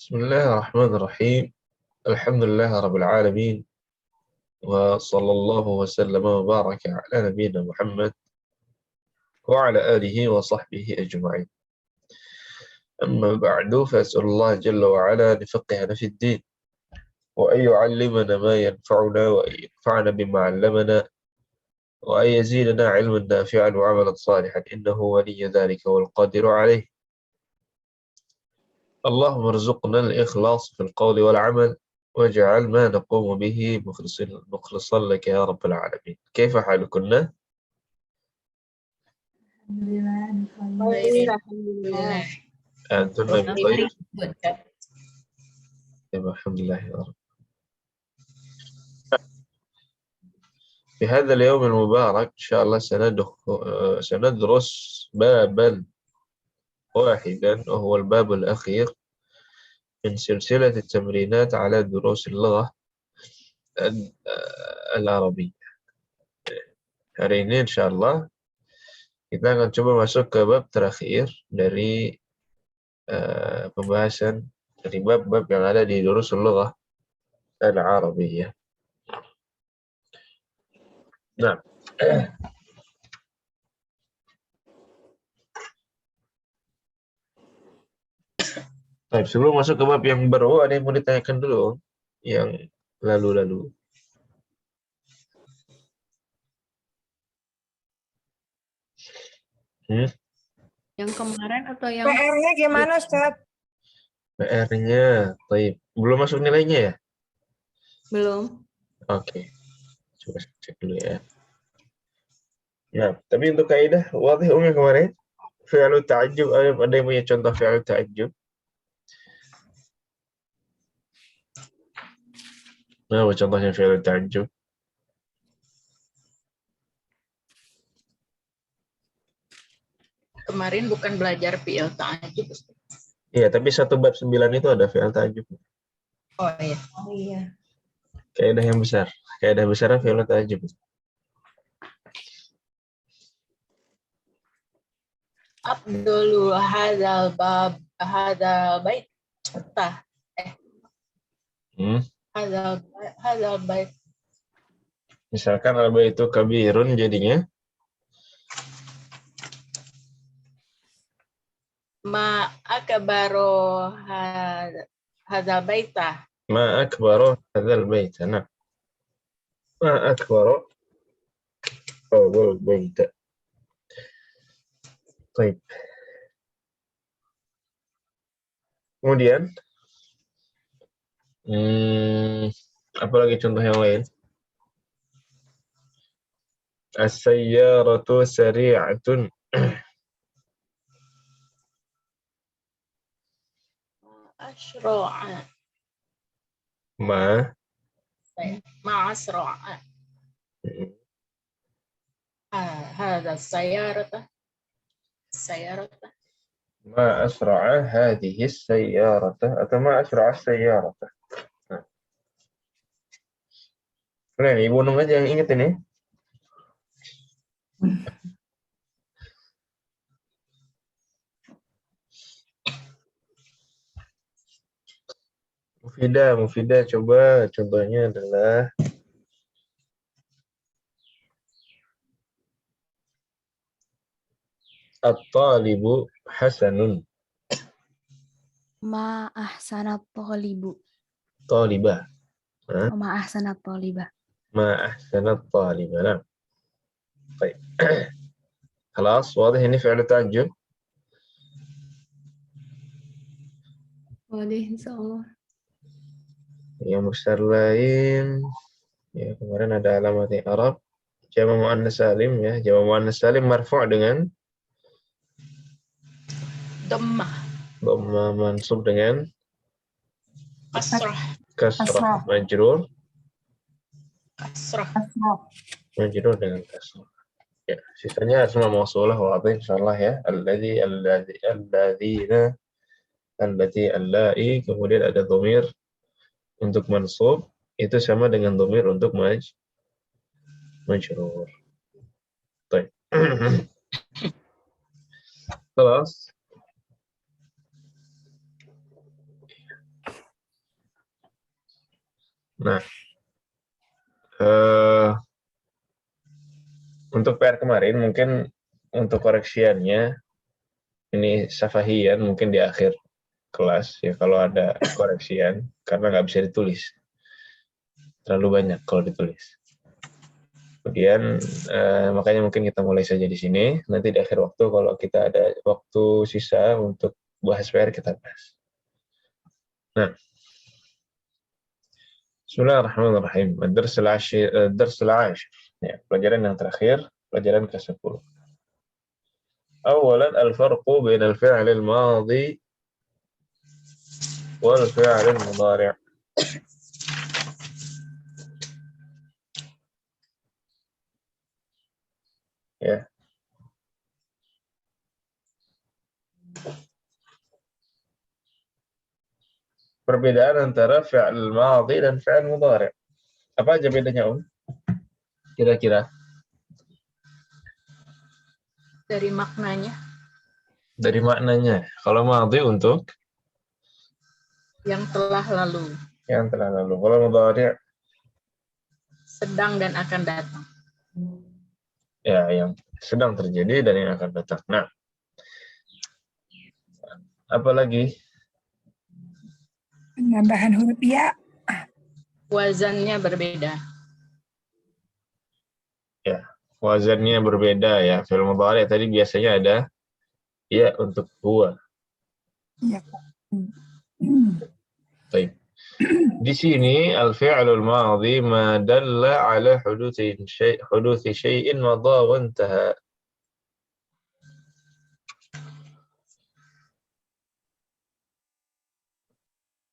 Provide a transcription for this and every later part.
بسم الله الرحمن الرحيم. الحمد لله رب العالمين، وصلى الله وسلم وبارك على نبينا محمد وعلى آله وصحبه أجمعين. أما بعد، فأسأل الله جل وعلا أن يفقهنا في الدين، وأن يعلمنا ما ينفعنا، وأن ينفعنا بما علمنا، وأن يزيدنا علما نافعا وعملا صالحا، إنه ولي ذلك والقادر عليه. اللهم ارزقنا الإخلاص في القول والعمل، واجعل ما نقوم به مخلصا لك يا رب العالمين. كيف حالكن؟ Baik, alhamdulillah. أنتن بخير؟ الحمد لله يا رب. في هذا اليوم المبارك إن شاء الله سندرس بابا واحدا، وهو الباب الأخير من سلسلة التمرينات على دروس اللغة العربية. Hari ini insya Allah kita akan coba masuk ke bab terakhir dari pembahasan dari bab-bab yang ada di Durusul Lughah Al-Arabiyyah. Nah, baik, sebelum masuk ke bab yang baru, ada yang mau ditanyakan dulu yang lalu-lalu. Yang kemarin atau yang PR-nya gimana, Ustaz? PR-nya, baik. Belum masuk nilainya ya? belum? Oke, coba cek dulu ya. Nah, tapi untuk kaidah, wadih yang kemarin, fi'lu ta'ajjub, ada yang punya contoh fi'lu ta'ajjub? Nah, apa contohnya fi'lu ta'ajjub? Kemarin bukan belajar fi'il ta'ajub. Iya, tapi satu bab 9 itu ada fi'il ta'ajjub. Oh iya. Oh iya. Kaidah yang besar. Kaidah besarnya fi'il ta'ajjub. Abdulu hadzal bab hadzal bait. Tah. Hadzal bait. Misalkan al-baitu kabirun jadinya Ma akbaru hadzal baita. ma akbaru hadzal bait. Nah, ma akbaru hadzal bait. Baik. Kemudian apa lagi contoh yang lain? As-sayyaratu sari'atun. Asra'a. Ma Asra'a. Hadzal sayyarata. Sayyarata. ma asra'a hadhihi as-sayyarata atau ma asra'a as-sayyarata. Nah, Ibu Nung aja yang inget ini. Mufidah coba contohnya adalah at-talibu hasanun. Ma ahsanat thalibu. Talibah. Ma ahsanat thalibah. ما أحسن الطالب. نعم. طيب. خلاص واضح إن فعل تعجب. Boleh, insyaallah. Yang besar lain ya, kemarin ada alamat Arab jama muannas salim ya. Jama muannas salim marfu' dengan dhamma, mansub dengan kasrah, majrur dengan kasrah. Ya, sisanya semua mausulah wadih insyaallah ya. Alladzina, allati, allai, kemudian ada dhamir untuk mansub itu sama dengan dhamir untuk majrur. Baik. Kelas. Nah, untuk PR kemarin mungkin untuk koreksiannya ini safahian mungkin di akhir kelas ya kalau ada koreksian karena nggak bisa ditulis terlalu banyak kalau ditulis. Kemudian makanya mungkin kita mulai saja di sini. Nanti di akhir waktu kalau kita ada waktu sisa untuk bahas PR kita bahas. Nah, Bismillahirrahmanirrahim. Ad-darsul 'ashir. Ya, pelajaran yang terakhir, pelajaran ke-10. Awalan al-farqu bain al-fi'l al-madhi wal fi'l al-mudhari'. Ya. Perbedaan antara fi'il madhi dan fi'il mudhari'. Apa aja bedanya, Kira-kira? Dari maknanya Dari maknanya. Kalau madhi untuk yang telah lalu, yang telah lalu. Kalau mudhari' sedang dan akan datang. ya yang sedang terjadi dan yang akan datang. Nah, apalagi? Penambahan huruf ya. Wazannya berbeda. Ya, wazannya berbeda ya. Fi'il mudhari' tadi biasanya ada ya untuk huwa. Iya. Baik. Di sini al-fi'lul madhi ma dalla ala huduthi syai'in madha wa intaha.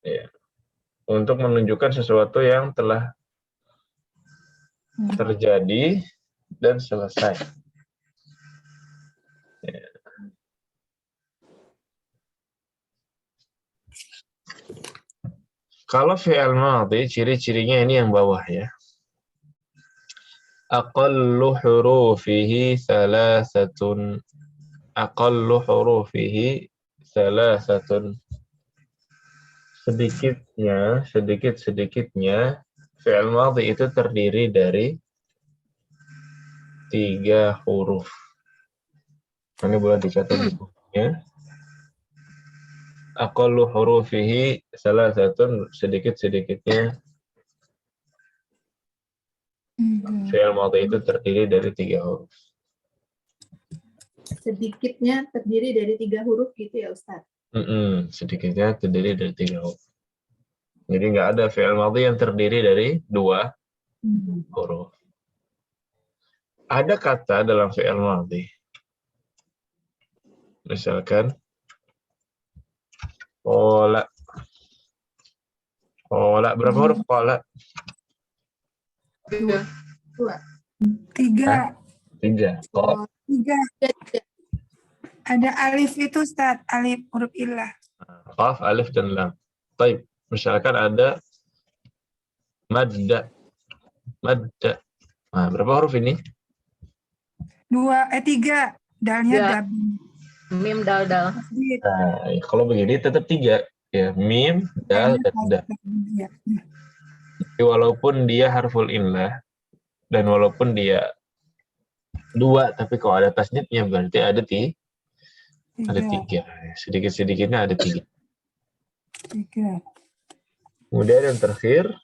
Ya. Untuk menunjukkan sesuatu yang telah terjadi dan selesai. Ya. Kalau fi'il madhi, ciri-cirinya ini yang bawah ya. Aqallu hurufihi thalathatun. Aqallu hurufihi thalathatun. Sedikit-sedikitnya fi'il madhi itu terdiri dari 3 huruf. Ini boleh dicatat di bukunya. Aqallu hurufihi thalathatun, sedikit-sedikitnya fi'il madhi itu terdiri dari 3 huruf. Sedikitnya terdiri dari 3 huruf gitu ya Ustaz? Sedikitnya terdiri dari 3 huruf. Jadi nggak ada fi'il madhi yang terdiri dari 2 huruf. Ada kata dalam fi'il madhi. Misalkan qala. Qala berapa huruf qala? 3. 3. 3. Qaf. 3. Ada alif itu Ustaz, alif huruf illah. Qaf, alif dan lam. Baik, misalkan ada madda. Madda. Nah, berapa huruf ini? 3. Dalnya Ya. dab. Mim dal-dal. Nah, kalau begini tetap 3. Ya, mim, dal, dan dal. Ya. Jadi, walaupun dia harful illah dan walaupun dia 2, tapi kalau ada tasnidnya berarti ada 3. Sedikit-sedikitnya ada 3. 3. Kemudian yang terakhir,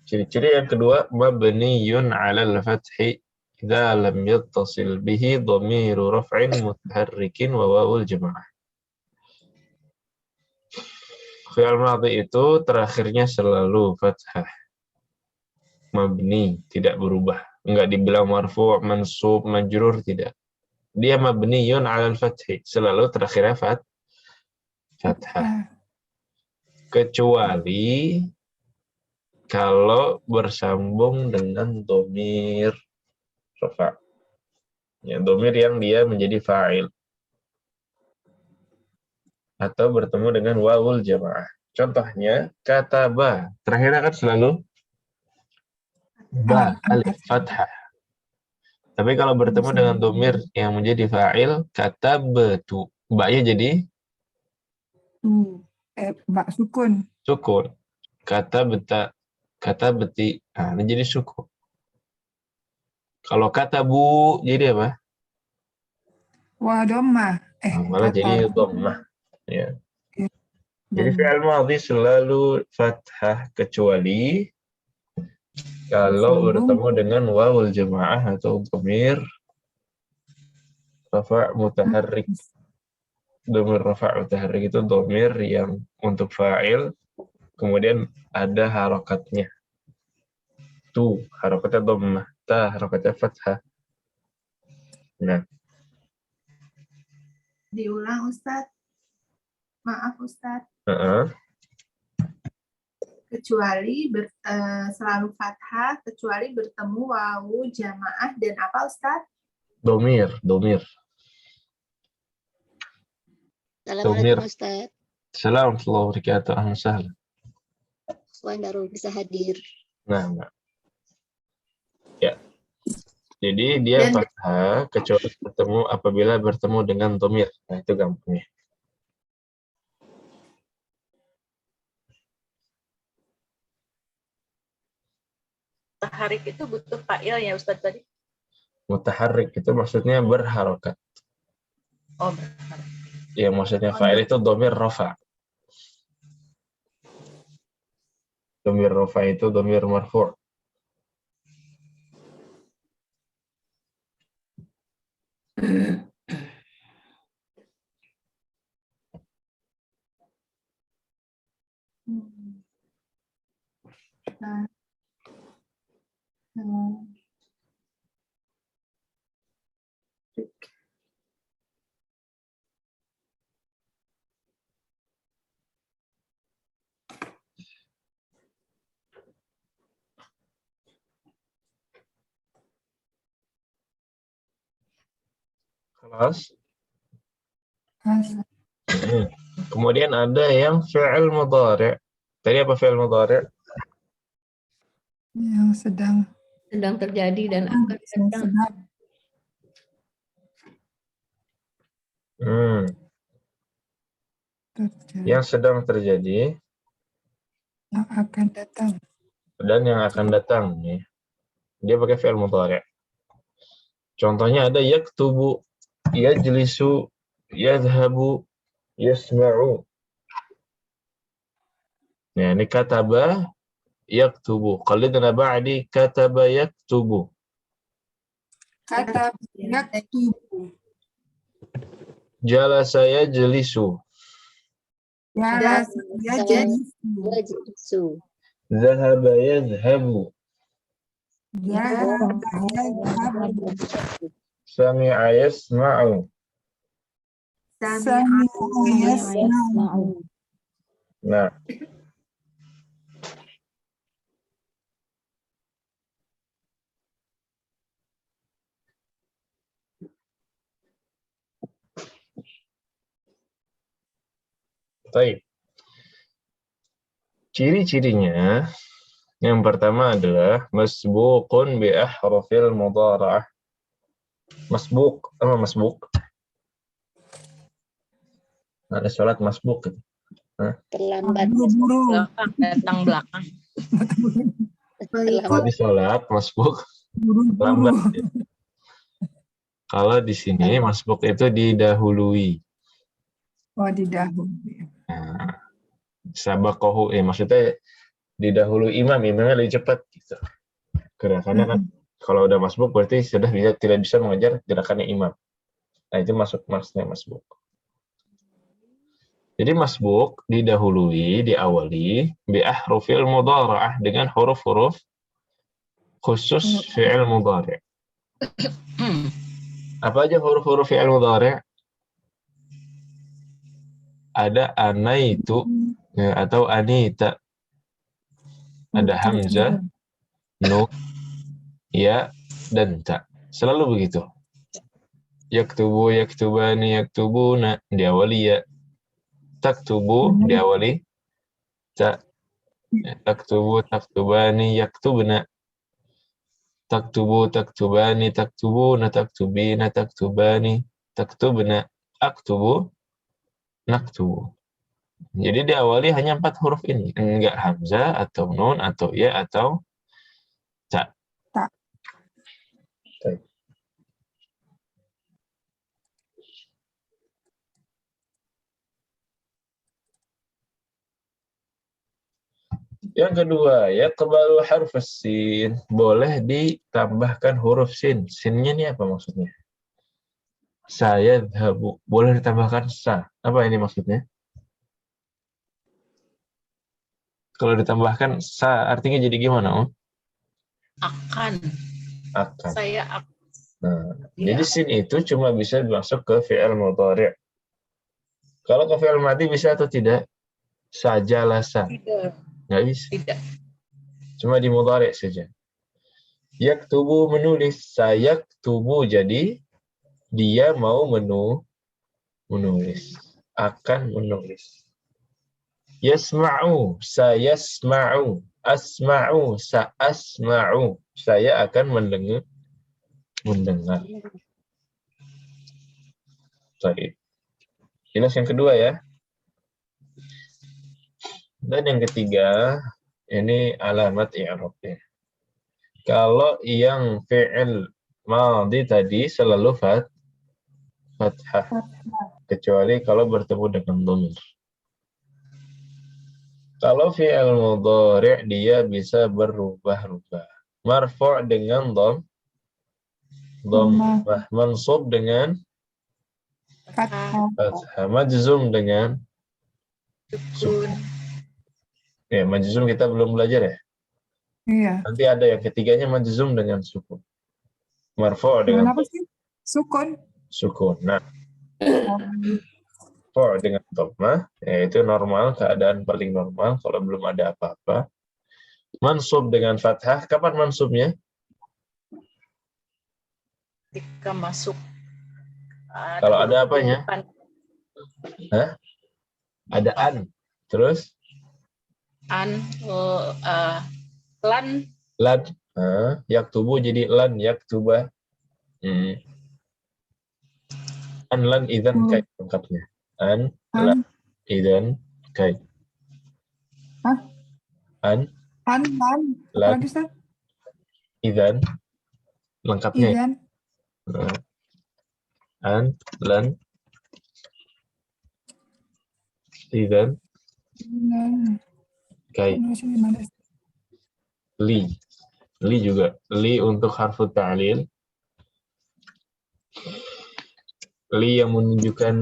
ciri-ciri yang kedua, mabniyun 'alal fathi idza lam yattasil bihi dhamiru raf'in mutaharrikin wa wawul jamaah. Fi'il madhi itu terakhirnya selalu fathah. Mabni, tidak berubah. Enggak dibilang marfu', mansub, majrur, tidak. Dia mabniyun 'alal fathi, selalu terakhirnya fathah. Kecuali kalau bersambung dengan dhamir rafa'. Ya, dhamir yang dia menjadi fa'il. Atau bertemu dengan wawul jamaah. Contohnya, kata ba. Terakhirnya kan selalu ba, alif, fathah. Tapi kalau bertemu dengan dhamir yang menjadi fa'il, kata betu. Ba-nya jadi Bak sukun. sukun. Kata beta. kata beti. Nah, ini jadi suku. Kalau kata bu jadi apa? Wa dhamma. Nah, malah jadi dhammah. Ya. Jadi Dhammah. fi'il madhi selalu fathah kecuali kalau bertemu dengan wawul jamaah atau dhamir rafa' mutaharrik. Dhamir rafa' mutaharrik itu dhamir yang untuk fa'il kemudian ada harokatnya. Tu harokatnya dhammah, ta harokatnya fathah. Nah, Diulang Ustadz. Maaf Ustadz. Kecuali selalu fathah, kecuali bertemu wawu jamaah dan apa Ustadz? dhamir. Assalamualaikum Ustaz. Assalamualaikum warahmatullahi wabarakatuh. Ahlan sahlan. Wan baru bisa hadir. Nah. Ya. Jadi dia fathah kecuali apabila bertemu dengan dhamir. Nah, itu gampangnya. Taharik itu butuh fa'il ya Ustadz tadi? Mutaharrik itu maksudnya berharokat. Oh, berharokat. Ya, maksudnya fa'il itu dhamir rafa'. Dhamir rafa' itu dhamir marfu'. Kelas. Kemudian ada yang fi'il mudhari'. Tadi apa fi'il mudhari'? Yang sedang terjadi dan akan datang. Yang sedang terjadi yang akan datang. dan yang akan datang. Ya. Dia pakai fi'il mudhari'. Contohnya ada yaktubu, yajlisu, yadhhabu, yasma'u. Nah, ini kataba yaktubu. Qalidna ba'di kataba yaktubu. Kata yaktubu. Jalasa yajlisu. Jalasa yajlisu. Wajibsu. Dhahaba yadhhabu. Dhahaba yadhhabu. Sami'a yasma'u. Sami'a yasma'u. Nah, baik. Ciri-cirinya yang pertama adalah masbuqun bi ahrufil mudhara'ah. Masbuq, apa masbuq? Ada salat masbuq gitu. Terlambat. Buru-buru. Datang belakang. Kalau di salat masbuq Buru-buru. lambat. Kalau di sini masbuq itu didahului. Oh, didahului. Nah, sabaqahu maksudnya didahului imamnya lebih cepat gitu. Gerakannya kan kalau udah masbuk berarti sudah tidak bisa mengejar gerakannya imam. Nah, itu maksudnya masbuk. Jadi masbuk didahului, diawali bi ahrufil mudhara'ah dengan huruf-huruf khusus fi'il mudhari'. Apa aja huruf-huruf fi'il mudhari'? Ada anaitu atau anita. Ada hamzah, nun, ya, dan ta. Selalu begitu. Yaktubu, yaktubani, yaktubuna, diawali ya. Taktubu, diawali ta. Taktubu, taktubani, yaktubna. Taktubu, taktubani, taktubuna, taktubina, taktubani, taktubna. Aktubu, naktubu. Jadi diawali hanya 4 huruf ini. Enggak hamzah atau nun atau ya atau ta. Ta. Baik. Yang kedua, ya kebaru huruf sin. Boleh ditambahkan huruf sin. Sinnya ini apa maksudnya? Saya dhahabu. Boleh ditambahkan sa. Apa ini maksudnya? Kalau ditambahkan sa, artinya jadi gimana, Om? Akan. Akan. Saya akan. Nah, Ya. jadi sin itu cuma bisa masuk ke fi'il mudhari'. Kalau ke fi'il madhi bisa atau tidak? Sajalasa. Tidak. Nggak bisa. Tidak. Cuma di mudhari' saja. Yaktubu menulis. Sayaktubu jadi dia mau menulis. Akan menulis. Yasma'u. Sayasma'u. Asma'u. Sa'asma'u. Saya akan mendengar. Baik. Jelas yang kedua ya. Dan yang ketiga, ini alamat i'rabnya. Kalau yang fi'il madhi tadi selalu fathah. Kecuali kalau bertemu dengan dhamir. Kalau fi'il mudhari' dia bisa berubah-ubah. Marfu' dengan dhammah, mansub dengan Fathah. fathah, majzum dengan Sukun. ya, majzum kita belum belajar ya. Iya. Nanti ada yang ketiganya majzum dengan sukun. Marfu' dengan Kenapa sih? Sukun. sukun. Nah, marfu' dengan dhammah, yaitu normal, keadaan paling normal kalau belum ada apa-apa. Mansub dengan fathah, kapan mansubnya? Ketika masuk. Kalau ada apanya? Depan. Hah? Ada an. Terus? An. Lan. Lan. Yaktubu jadi lan, yaktuba. An, lan, idzan, kai. Lengkapnya. An, lan, idzan, kai. Hah? An, Lan. lan, Apalagi Ustaz? idzan. Lengkapnya. Idan. An, lan, idzan, kai. Li. Li juga. Li untuk harfu ta'lil. Li yang menunjukkan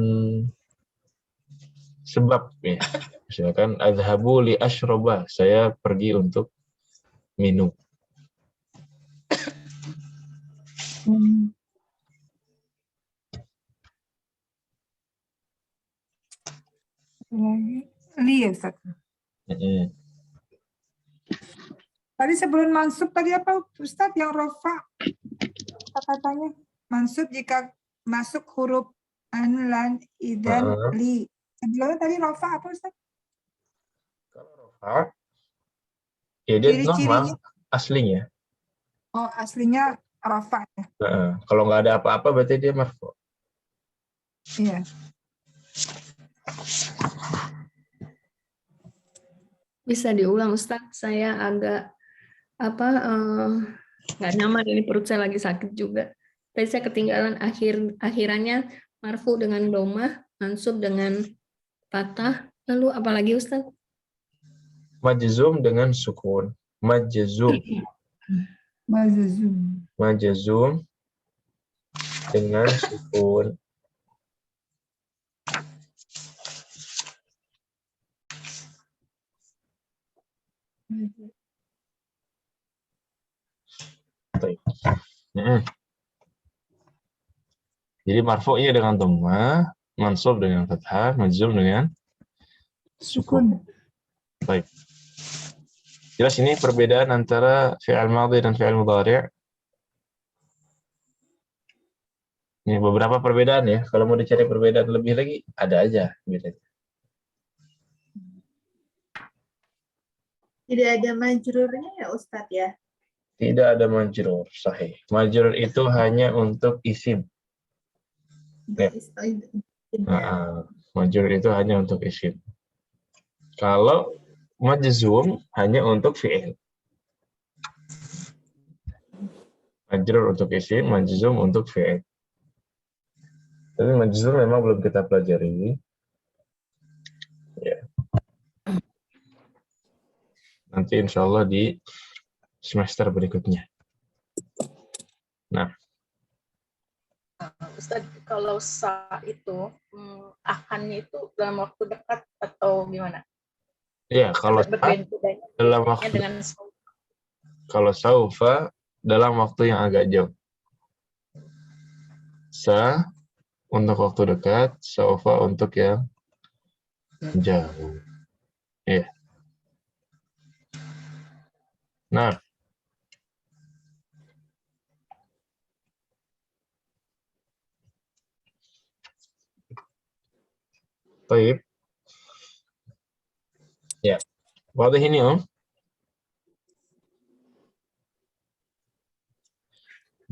sebab ya. Misalkan adhabu li ashraba, saya pergi untuk minum. Li ya Ustaz. Tadi sebelum mansub tadi apa Ustaz yang rofa? Katanya mansub jika masuk huruf an, lan, idan, li. Sebelumnya tadi rofa apa Ustaz? Kalau rofa, ya dia Ciri-cirinya. normal aslinya. Oh, aslinya rofa ya. Kalau nggak ada apa-apa berarti dia marfu. Iya. Bisa diulang Ustadz, saya agak nggak nyaman, ini perut saya lagi sakit juga. Tadi saya ketinggalan akhirannya marfu dengan domah, mansub dengan fathah, lalu apalagi Ustadz? Majzum dengan sukun. Majzum. Majzum dengan sukun. Jadi marfu'nya dengan dhammah, mansub dengan fathah, majzum dengan sukun. Baik. Jelas ini perbedaan antara fi'il madhi dan fi'il mudhari'. Ini beberapa perbedaan ya. Kalau mau dicari perbedaan lebih lagi, ada aja bedanya. Tidak ada majrurnya ya Ustadz ya? Tidak ada majrur, sahih. Majrur itu hanya untuk isim. Ya. Majrur itu hanya untuk isim. Kalau majzum hanya untuk fi'il. Majrur untuk isim, majzum untuk fi'il. Tapi majzum memang belum kita pelajari. Ya. Nanti insya Allah di semester berikutnya. Nah, Ustaz, kalau sa itu akannya itu dalam waktu dekat atau gimana? ya kalau Berbeda dalam waktu, dengan kalau saufa dalam waktu yang agak jauh. Sa untuk waktu dekat, saufa untuk yang jauh. Ya. Nah, baik. Ya, wadah ini Om.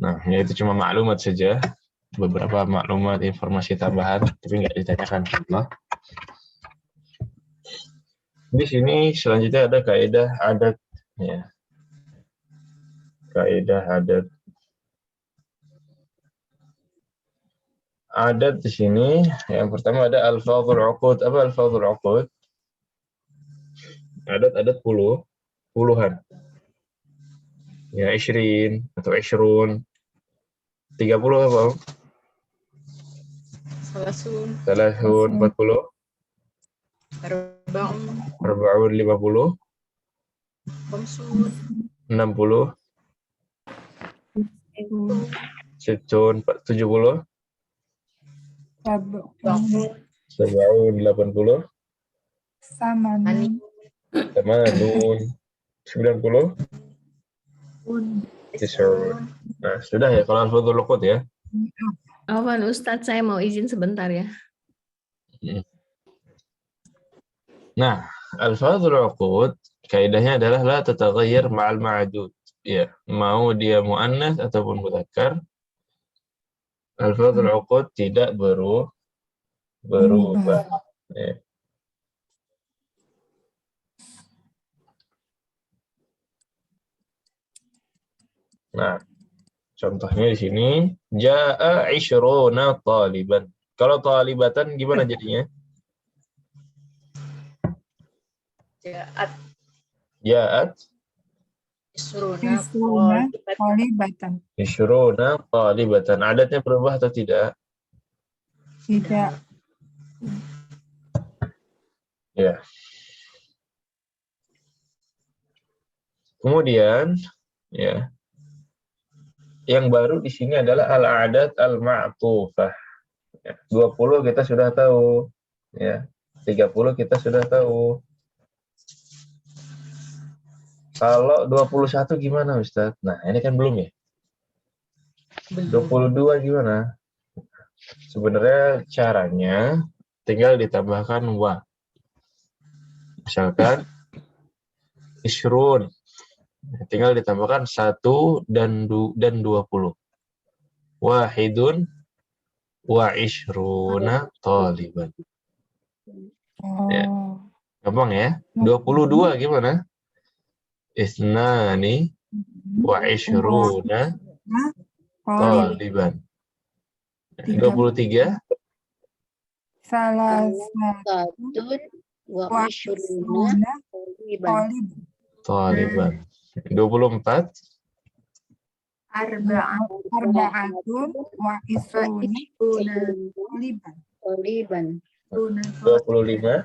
Nah, ya itu cuma maklumat saja. Beberapa maklumat, informasi tambahan, tapi nggak ditanyakan. Allah. Di sini selanjutnya ada kaidah adat. Ya. Kaidah adat. Adat di sini yang pertama ada alfadzul uqud. Apa alfadzul uqud? Adat puluhan. Ya, 20 atau 20. 30 apa? salasun, 40. arba'un, 50. khamsun, 60. 70. ba'un, 80. Sama. Sama nun 90. Tis'un. Nah, sudah ya kalau alfadzul uqud ya. Afwan Ustadz, saya mau izin sebentar ya. Nah, alfadzul uqud kaidahnya adalah la tataghayyar ma'al ma'dud. Ya, mau dia muannats ataupun mudzakkar, alfadzul uqud tidak berubah. Ya. Nah, contohnya di sini jaa 'ishruna taliban. Kalau talibatan gimana jadinya? ja'at, Ja'at isruna, Talibatan. 'ishruna talibatan. Adatnya berubah atau tidak? Tidak. Ya. Kemudian ya. Yang baru di sini adalah al-adat al-ma'tufah. Ya, 20 kita sudah tahu. Ya. 30 kita sudah tahu. Kalau 21 gimana Ustaz? Nah, ini kan belum ya. 22 gimana? Sebenarnya caranya tinggal ditambahkan wa. Misalkan ishrun. Tinggal ditambahkan 1 dan 20. Wahidun wa ishruna taliban. Ya. Gampang ya? 22 gimana? Isnani wa ishruna taliban. 23 Satun wa ishruna taliban. taliban. 24 Arba'atun wa isruni Taliban. 25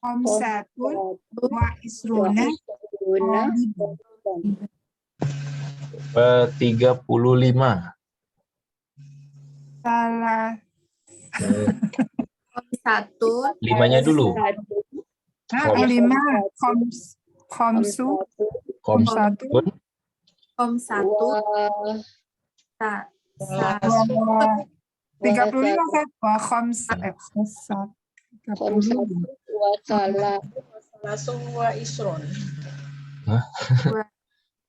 Khamsatun wa isruna taliban. 35 Salah Satu. limanya dulu. 5 khamsu Komsatun Satu. wa 35 kan wa khamsat 30 Wa salasun wa isrun,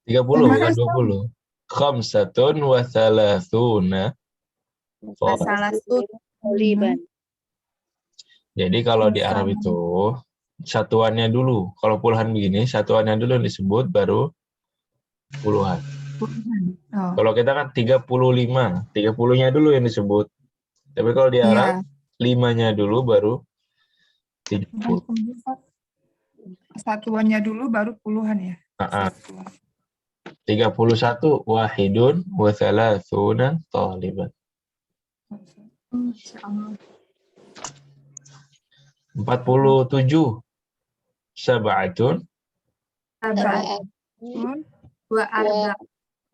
30 bukan 20. Khamsatun wa thalathuna Salah satu. taliban. Jadi kalau di Arab itu satuannya dulu. Kalau puluhan begini, satuannya dulu yang disebut baru puluhan. Oh, Kalau kita kan 35, 30-nya dulu yang disebut. Tapi kalau di Arab, iya. 5-nya dulu baru 30. Satuannya dulu baru puluhan ya. Satuan. 31 wahidun wa thalathuna taliban. Masya Allah. 47 sab'atun Sab'atun wa arba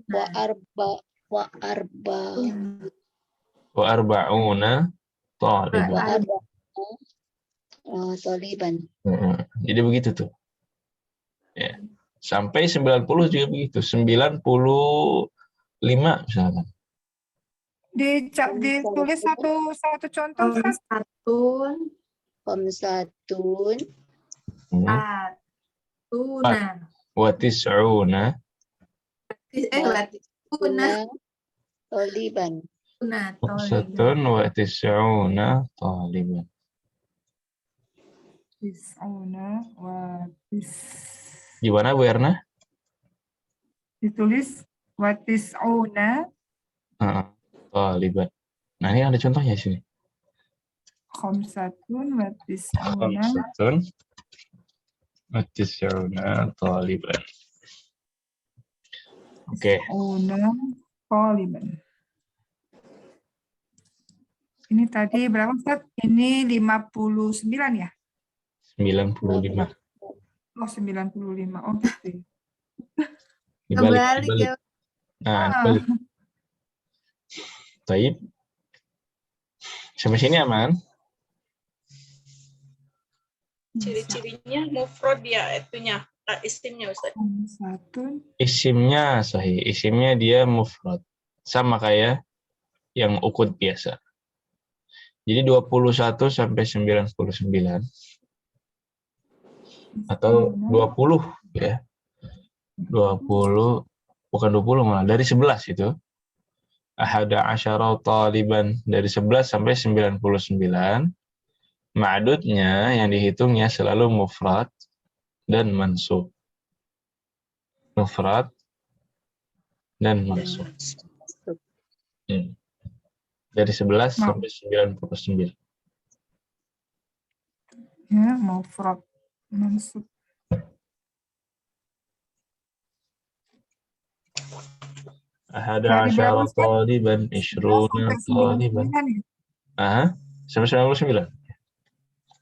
wa arba wa arba wa arba'una taliban. wa arba taliban. Jadi begitu tuh. Ya. Sampai 90 juga begitu. 95 misalkan. Ditulis satu contoh, Ustaz. Khamsatun Tuna. Wa tis'una Tuna. taliban. Tuna. khamsatun wa tis'una taliban. Tis'una wa Gimana Bu Erna? ditulis wa tis'una Taliban. Nah, ini ada contohnya di sini. khamsatun wa tis'una Khamsatun wa tis'una taliban. Oke. taliban. Ini tadi berapa, Ustaz? Ini 59 ya? 95. Oh, 95. Oh, gitu. Dibalik. ya. Nah, dibalik. Taib. Sampai sini aman? Ciri-cirinya mufrad ya itunya, isimnya Ustaz. Khamsatun. Isimnya sahih. Isimnya dia mufrad. Sama kayak yang ukut biasa. Jadi 21 sampai 99. Atau 20 ya. 20, bukan 20 malah, dari 11 itu. Ahada asyara taliban, dari 11 sampai 99. Ma'dudnya yang dihitungnya selalu mufrad dan mansub. Mufrad dan mansub. Dari 11 sampai 99. Ya, mufrad mansub. Ahada asyara taliban, ishruna taliban. Aha, sampai 99.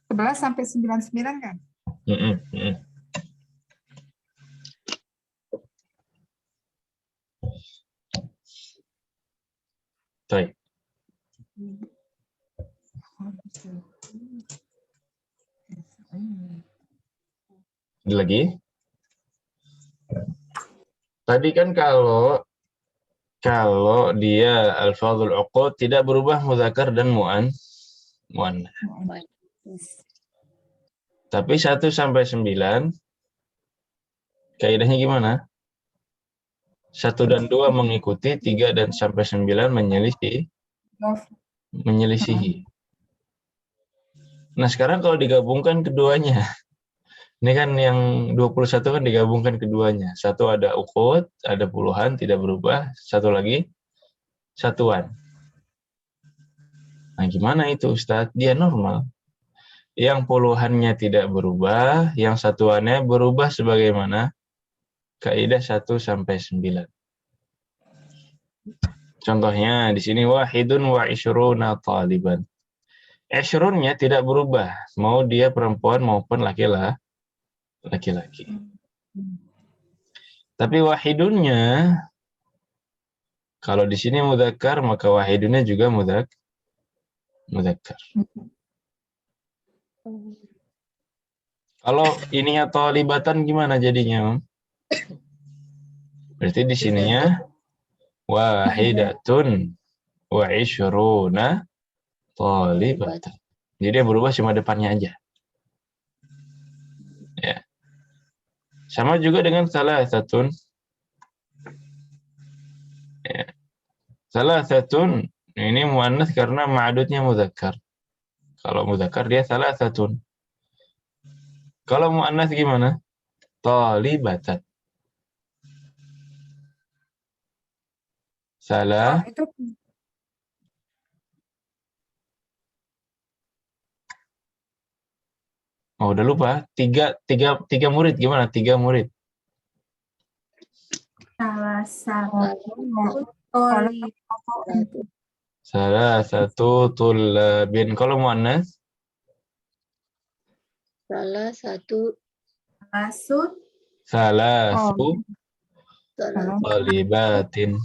11 sampai 99 kan? Baik. Ada lagi? Tadi kan kalau dia alfadzul uqud tidak berubah muzakkar dan muannas. Tapi 1 sampai 9 kaidahnya gimana? 1 dan 2 mengikuti, 3 dan sampai 9 menyelisihi. Nah, sekarang kalau digabungkan keduanya. Ini kan yang 21 kan digabungkan keduanya. 1 ada uqud, ada puluhan, tidak berubah. 1 lagi satuan. Nah, gimana itu Ustadz? Dia normal. Yang puluhannya tidak berubah, yang satuannya berubah sebagaimana kaidah 1 sampai 9. Contohnya di sini wahidun wa ishruna taliban. Ishrunnya tidak berubah, mau dia perempuan maupun laki-laki. Tapi wahidunnya, kalau di sini mudzakkar, maka wahidunnya juga mudzakkar. Kalau ininya talibatan gimana jadinya? Berarti di sininya wahidatun wa ishruna talibatan. Jadi dia berubah cuma depannya aja. Ya. Sama juga dengan salasatun. Ya. Salasatun ini muannas karena ma'dudnya mudzakkar. Kalau mudzakkar dia salasatun. Kalau muannas gimana? Talibatan. Oh, Salah. itu Oh, udah lupa. Tiga murid gimana? Tiga murid. Salah satu salah toli Satu. Salah satu tulabin. Kalau muannas? Salah satu masuk Salasu salah talibatin.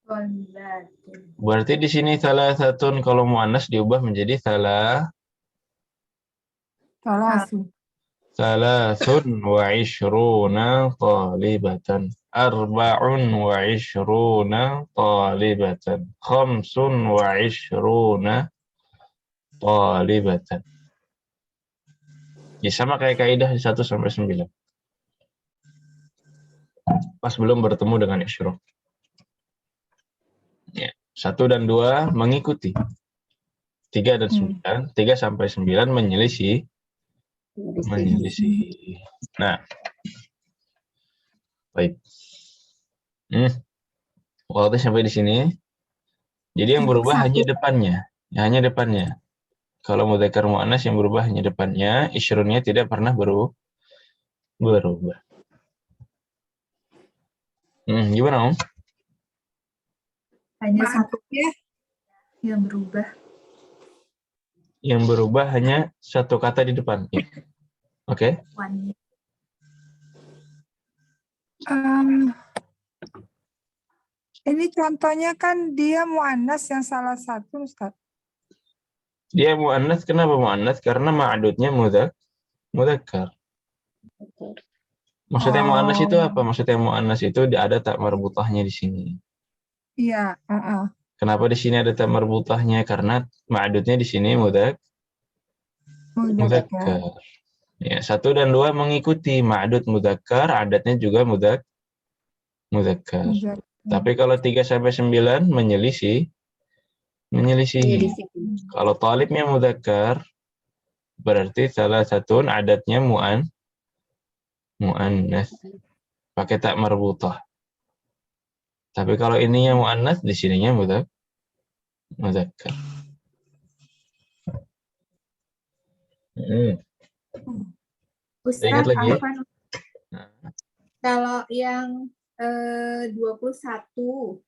tolibatin. Berarti di sini salah satu kalau muannas diubah menjadi salasun wa ishruna talibatan. Arba'un wa ishruna talibatan. Khamsun wa ishruna talibatan. Ya, sama kayak kaidah di 1 sampai 9. Pas belum bertemu dengan isyrok. Ya, 1 dan 2 mengikuti. 3 dan 9, 3 sampai 9 menyelisih. Nah, baik. Waktu sampai di sini. Jadi yang berubah hanya depannya. Hanya depannya. Kalau mudzakkar muannas yang berubah hanya depannya, isyrunnya tidak pernah berubah. Gimana, Om? Hanya satu yang berubah. Yang berubah hanya satu kata di depan. Ya. Oke. Wanita. Ini contohnya kan dia muannas yang salah satu, Ustaz. Dia muannas, kenapa muannas? Karena ma'adudnya mudzakkar. Maksudnya muannas itu apa? Maksudnya muannas itu ada tak marbutahnya di sini. Iya, Kenapa di sini ada tak marbutahnya? Karena ma'adudnya di sini mudzakkar. Ya, 1 dan 2 mengikuti ma'adud mudzakkar, adatnya juga mudzakkar. Tapi kalau 3 sampai 9 menyelisih. Kalau talibnya mudzakkar, berarti salah satu adatnya muannas. Pakai tak marbutah. Tapi kalau ininya muannas, di sininya mudzakkar. Ustaz, Ingat lagi? Afwan, kalau yang 21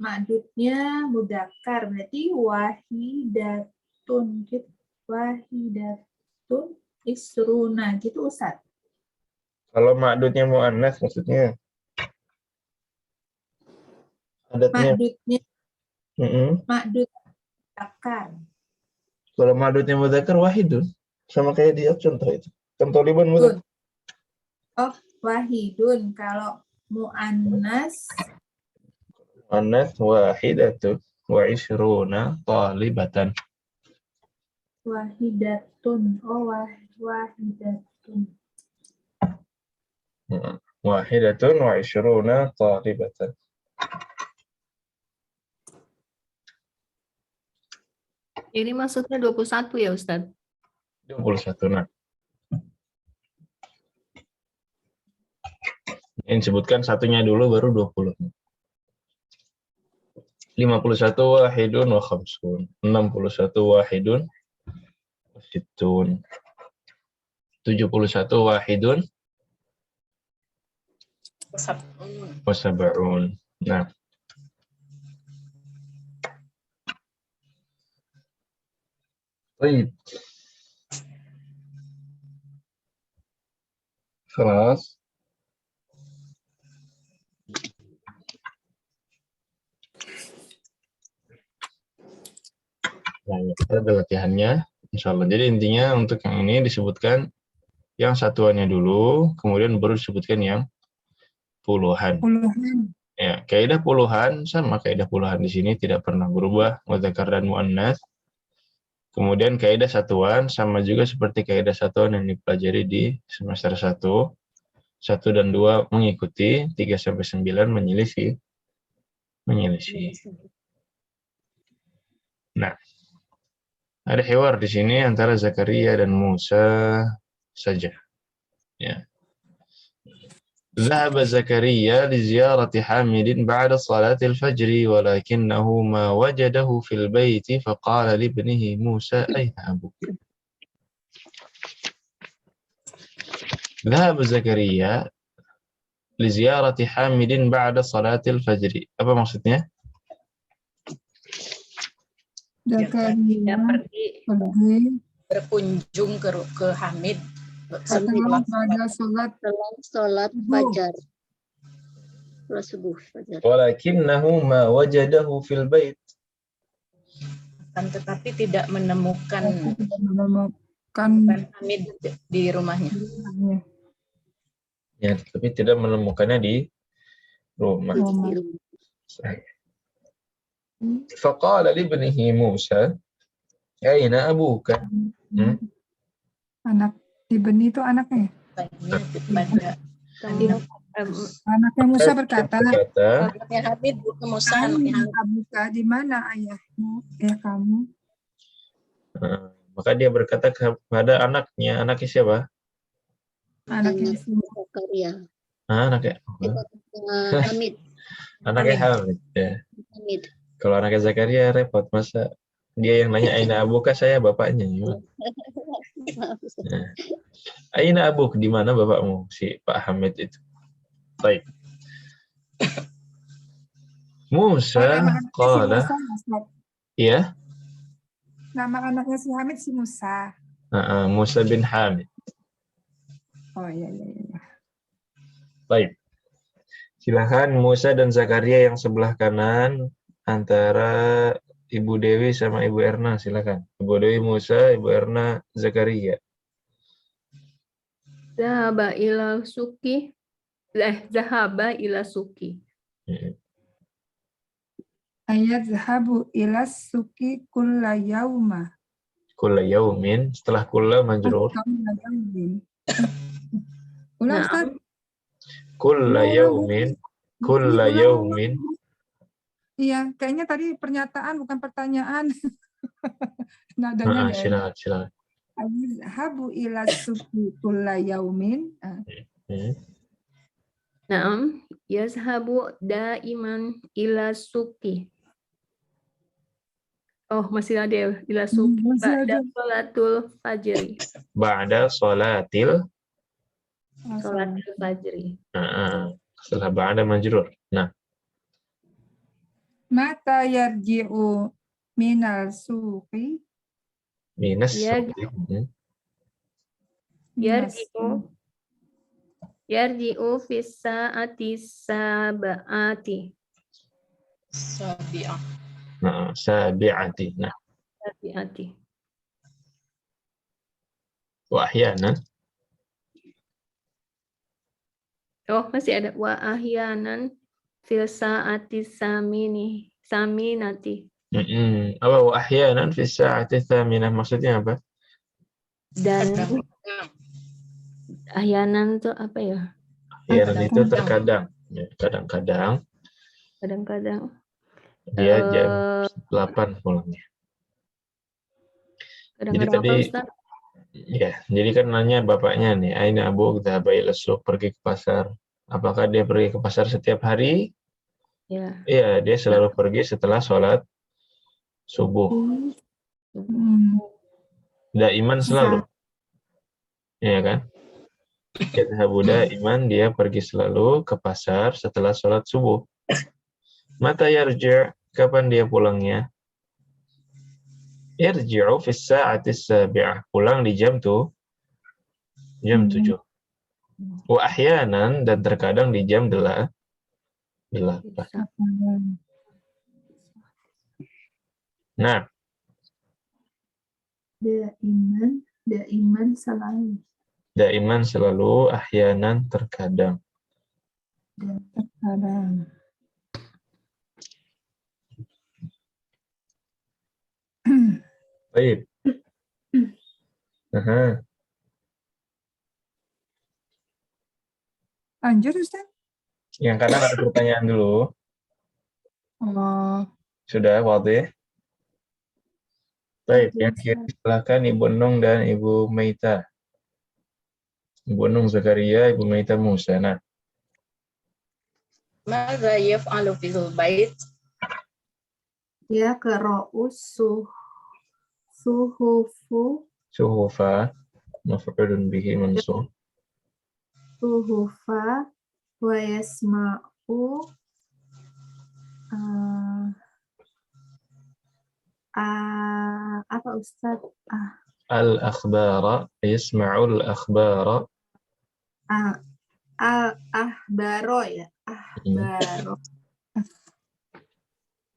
makdudnya mudzakkar berarti wahidatun gitu. Wahidatun isruna gitu Ustaz. Kalau ma'dudnya muannas maksudnya adatnya. Makdud mudzakkar. Kalau ma'dudnya mudzakkar wahidun. Sama kayak di contoh itu. Contoh liban mudzakkar. Oh, wahidun. Kalau muannas wahidatun wa ishruna talibatan. wahidatun. Oh, wahidatun. Wahidatun wa ishruna talibatan. Ini maksudnya 21 ya, Ustaz? 21. Nah. Yang disebutkan satunya dulu baru 20. 51 wahidun wa khamsun. 61 wahidun wa sittun. 71 wahidun wa sab'un. Nah. Baik. Kelas. Nah, ada latihannya, insya Allah. Jadi intinya untuk yang ini disebutkan yang satuannya dulu, kemudian baru disebutkan yang puluhan. Ya, kaidah puluhan sama kaidah puluhan di sini tidak pernah berubah, mudzakkar dan muannas. Kemudian kaidah satuan sama juga seperti kaidah satuan yang dipelajari di semester 1. 1 dan 2 mengikuti, 3 sampai 9 menyelisih. Nah, Ada hiwar di sini antara Zakaria dan Musa saja. Ya. ذهب زكريا لزيارة حامد بعد صلاة الفجر ولكنه ما وجده في البيت فقال لابنه موسى أين أبوك؟ ذهب زكريا لزيارة حامد بعد صلاة الفجر. Apa maksudnya? Dia Zakaria pergi pergi berkunjung ke Hamid setelah setelah pada sholat Setelah sholat subuh. fajar. Sholat subuh fajar. ولكنه ما وجده في البيت. tetapi tidak menemukan Aku tidak menemukan Hamid di rumahnya. rumahnya. Ya, tapi tidak menemukannya di rumah. Rumah. فقال لابنه موسى أين أبوك؟ Anak Ibni itu anaknya. Tanya kepada Anaknya Musa berkata, anaknya Hamid, bukan Musa, anaknya "Aina Hamid. abuka, di mana ayahmu? Ya kamu." Maka dia berkata kepada anaknya siapa? Anaknya Zakaria. Anaknya Hamid. Anaknya Hamid. Ya. Hamid. Kalau anaknya Zakaria repot, masa dia yang nanya Aina abuka, saya bapaknya. Nah. Aina abuk, di mana bapakmu, si Pak Hamid itu? Baik. Musa qala, iya. Nama anaknya si Hamid si Musa. Musa bin Hamid. Oh iya. Baik. Silakan Musa dan Zakaria yang sebelah kanan antara Ibu Dewi sama Ibu Erna, silakan. Ibu Dewi Musa, Ibu Erna Zakaria. Zahaba ila suki. Zahaba ila suki. Ayat zahabu ila suki kulla yauma. Kulla yaumin, setelah kulla majrur. Kulla yaumin. Ulang Ustaz. Kulla yaumin. Kulla yaumin. Iya, kayaknya tadi pernyataan bukan pertanyaan. Nadanya Silakan. Habu ila suki kulla yaumin. Naam, yazhabu daiman ila suki. Oh, masih ada ila suki. Ba'da sholatul fajri. Ba'da sholatil fajri. Setelah ba'da majrur. Nah. Mata yarji'u minal suqi. Minas suqi. Yarji'u fis sa'ati sab'ati. Sabi'ati. Nah. Sabi'ati. Wa ahyanan. Oh, masih ada wa ahyanan fil sa'ati saminati. Apa wa ahyanan fis sa'ati saminah, maksudnya apa? Dan ahyanan itu apa ya? Ahyanan itu terkadang. Ya, kadang-kadang. Kadang-kadang. Dia jam 8 pulangnya. Jadi tadi ya, jadi kan nanya bapaknya nih, Aina Abu dzahaba ila suq, pergi ke pasar. Apakah dia pergi ke pasar setiap hari? Ya. Iya, dia selalu pergi setelah sholat subuh. Daiman selalu. Iya kan? Yadhabu daiman, dia pergi selalu ke pasar setelah sholat subuh. Mata yarji', kapan dia pulangnya? Yarji'u fis sa'ati sabi'ah, pulang di jam 7. Wa ahyanan, dan terkadang di jam 8. Nah. Daiman selalu. Daiman selalu, ahyanan terkadang. Baik. Lanjut Ustaz. Yang kanan ada pertanyaan dulu. Oh. Sudah, waktu. Baik, yang kiri silakan Ibu Nung dan Ibu Meita. Ibu Nung Zakaria, Ibu Meita Musa. Nah, ماذا يفعل في البيت؟ Yaqra'u suhufu suhufa maf'ulun bihi mansub. suhufa wa yasma'u apa Ustaz? Al-akhbara, yasma'ul akhbara. Ahbaro ya, ahbaro.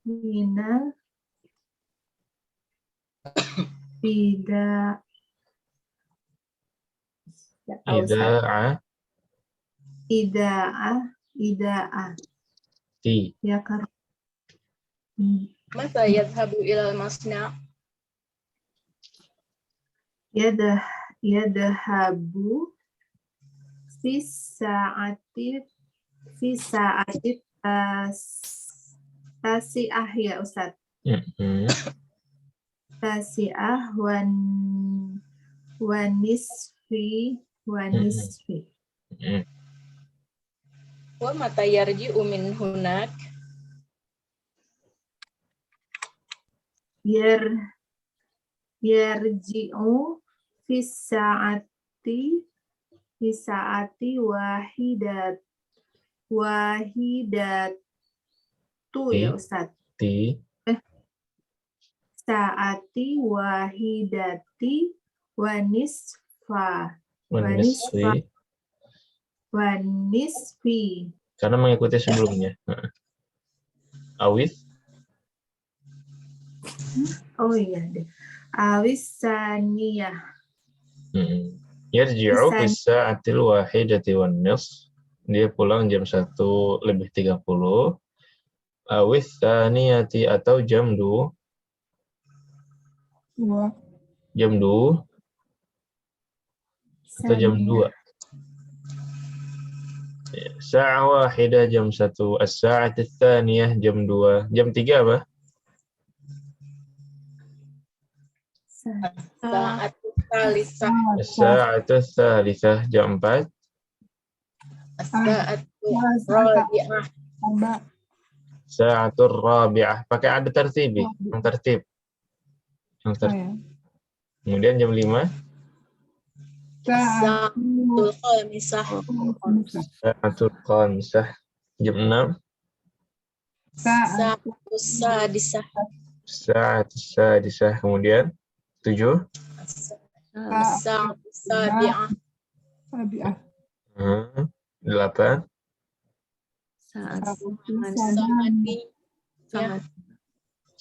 Mina tidak ida'ah ti ya kan. متى يذهب إلى المصنع؟ Yadhabu fi sa'ati tasi'ah ya Ustaz. Tasi'ah wan nisfi ومتى يرجع من هناك؟ yarji'u fi sa'ati wahidatu ya Ustaz. Sa'ati wahidati wanisfi. Karena mengikuti sebelumnya. Awith. Oh iya deh. Awisaniyah. Yarji'u fi sa'atil wahidati wan nisf. Dia pulang jam 1:30. Awith tsaniyati atau jam 2. Jam 2 atau jam 2. Sa'a wahida jam 1. As-sa'at ats-tsaniyah jam 2. Jam 3 apa? As-sa'at ats-tsalitsah jam 4. Sa'atur rabi'ah. Pakai ada tertibi. Yang tertib. Kemudian jam 5. Sa'atul khamisah. Jam 6. Sa'atus sadisah. Kemudian 7. 8. Saat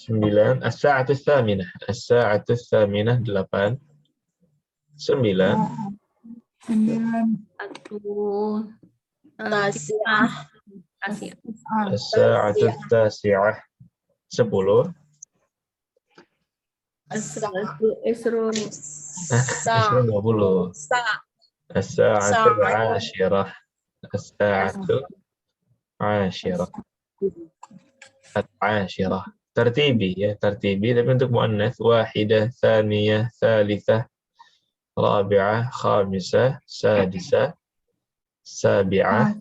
9. As-sa'atus tsaminah. As-sa'atus tsaminah 8. 9. As-sa'atus tasi'ah 10. Isrun 20. As-sa'atul 'ashirah. As-sa'atul 'ashirah. At-'ashirah. Tertibi ya, tertibi tapi untuk muannats wahidah, tsaniyah, tsalitsah, rabi'ah, khamisah, sadisah, sabi'ah,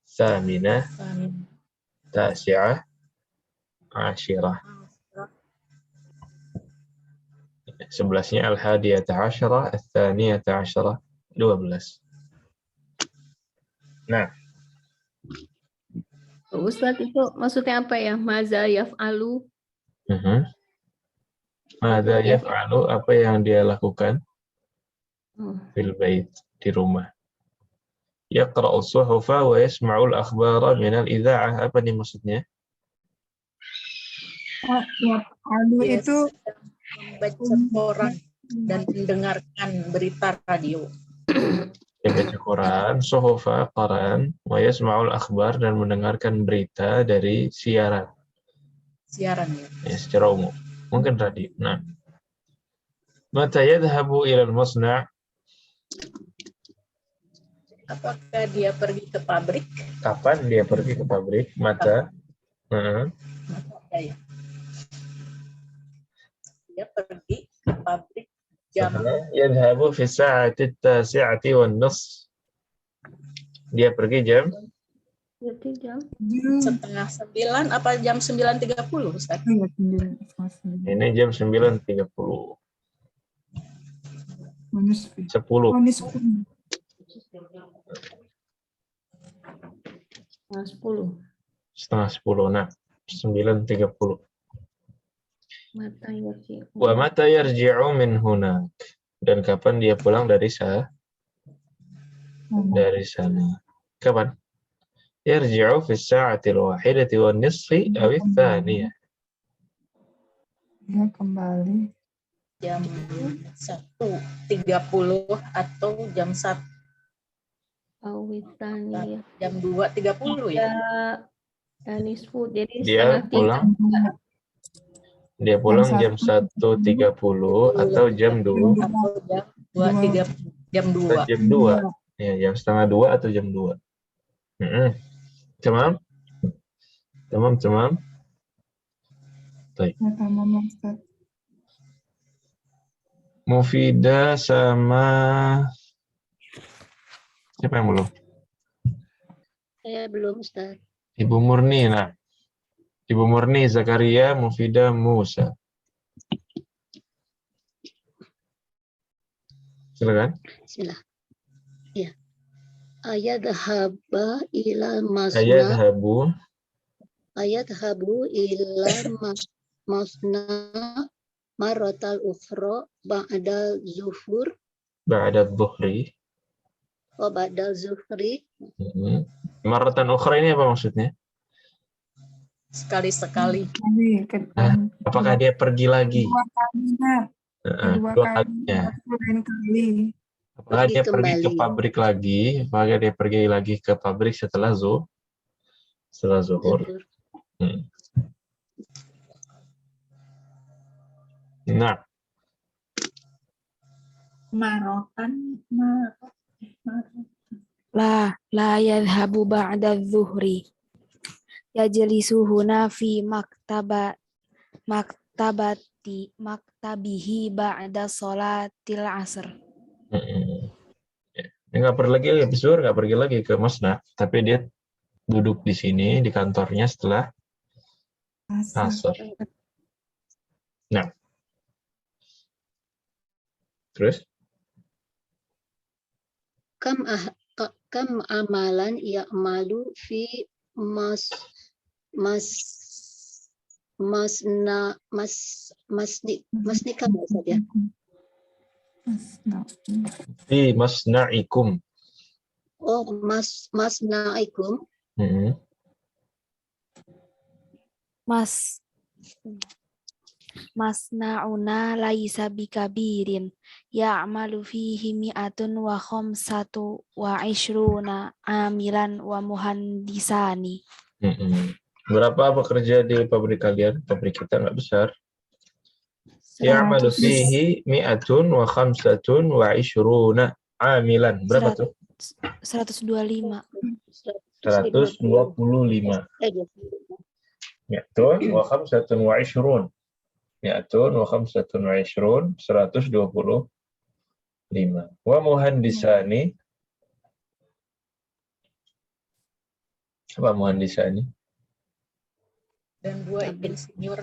tsaminah, tasi'ah, 'ashirah. 11-nya al-hadiyata 'asyrah, ats-tsaniyata 'asyrah, 12. Nah, Ustaz itu maksudnya apa ya? Maza yaf'alu. Madza yaf'alu, apa yang dia lakukan fil bait, di rumah. Yaqra'u suhufa wa yasma'ul akhbara minal idza'ah. Apa nih maksudnya? Yaf'alu itu membaca koran dan mendengarkan berita radio. Dia baca Quran, suhufa, Quran, wa yasma'ul akhbar, dan mendengarkan berita dari siaran. Siaran Ya, secara umum. Mungkin radio. Nah. Mata yadhhabu ila al-masna'? Apakah dia pergi ke pabrik? Kapan dia pergi ke pabrik? Mata. dia pergi ke pabrik jam Yadhabu fi sa'ati at-tasi'ati wan nisf. Dia pergi jam Berarti jam setengah 9 apa jam 9.30 Ustaz? Iya, 9:30. ini jam 9.30. Minus 10. minus 10. setengah 10. Setengah 10. Nah, 9.30. Mata yarji'u. Wa mata yarji'u min hunak. Dan kapan dia pulang dari sana? Kapan? Yarji'u fi sa'ati al-wahidati wan nisfi aw ats-tsaniyah. Dia kembali Jam 1.30 atau jam 1 Awitani ya. jam 2.30 ya. Anisfu. Jadi Dia setengah 3. Dia pulang jam 1.30 atau jam 2. Atau jam 2.30 jam 2. Jam 2. Ya, jam setengah 2 atau jam 2. Tamam? Tamam. Baik. ya tamam Ustaz. Mufidah sama siapa yang belum? Saya belum, Ustaz. Ibu Murni. Nah, Ibu Murni, Zakaria, Mufidah, Musa. Silakan. Bismillah. Ya. Ayadhaba ila Ayadhabu ila masna maratal ukhra ba'dal zuhur Ba'da dhuhri. wa ba'dal zuhri. Maratan ukhra ini apa maksudnya? Sekali-sekali. Apakah dia pergi lagi? Dua kalinya. Dua kalinya. Lain kali. Apakah dia Pergi pergi ke kembali. pabrik lagi? Apakah dia pergi lagi ke pabrik setelah zuhur? Nah, Marotan. La yadhabu ba'da dhuhri. Yajlisuhuna fi maktabihi ba'da sholatil asr. dia nggak pergi lagi ke zuhur, nggak pergi lagi ke masna, tapi dia duduk di sini di kantornya setelah asar. Nah, terus Kam amalan ya'malu fi masnika Ustaz ya. fi masna'ikum. Oh, masna'ikum. Masna'una laisa bikabirin ya'malu fihi mi'atun wa khamsatu wa ishruna amilan wa muhandisani. Berapa pekerja di pabrik kalian? Pabrik kita nggak besar. Ya'malu fihi mi'atun wa khamsatun wa ishruna amilan. Berapa tuh? 125. 125. Mi'atun wa khamsatun wa ishrun. Mi'atun wa khamsatun wa ishrun. 125. Wa muhandisani. Apa muhandisani? Dan 2 insinyur.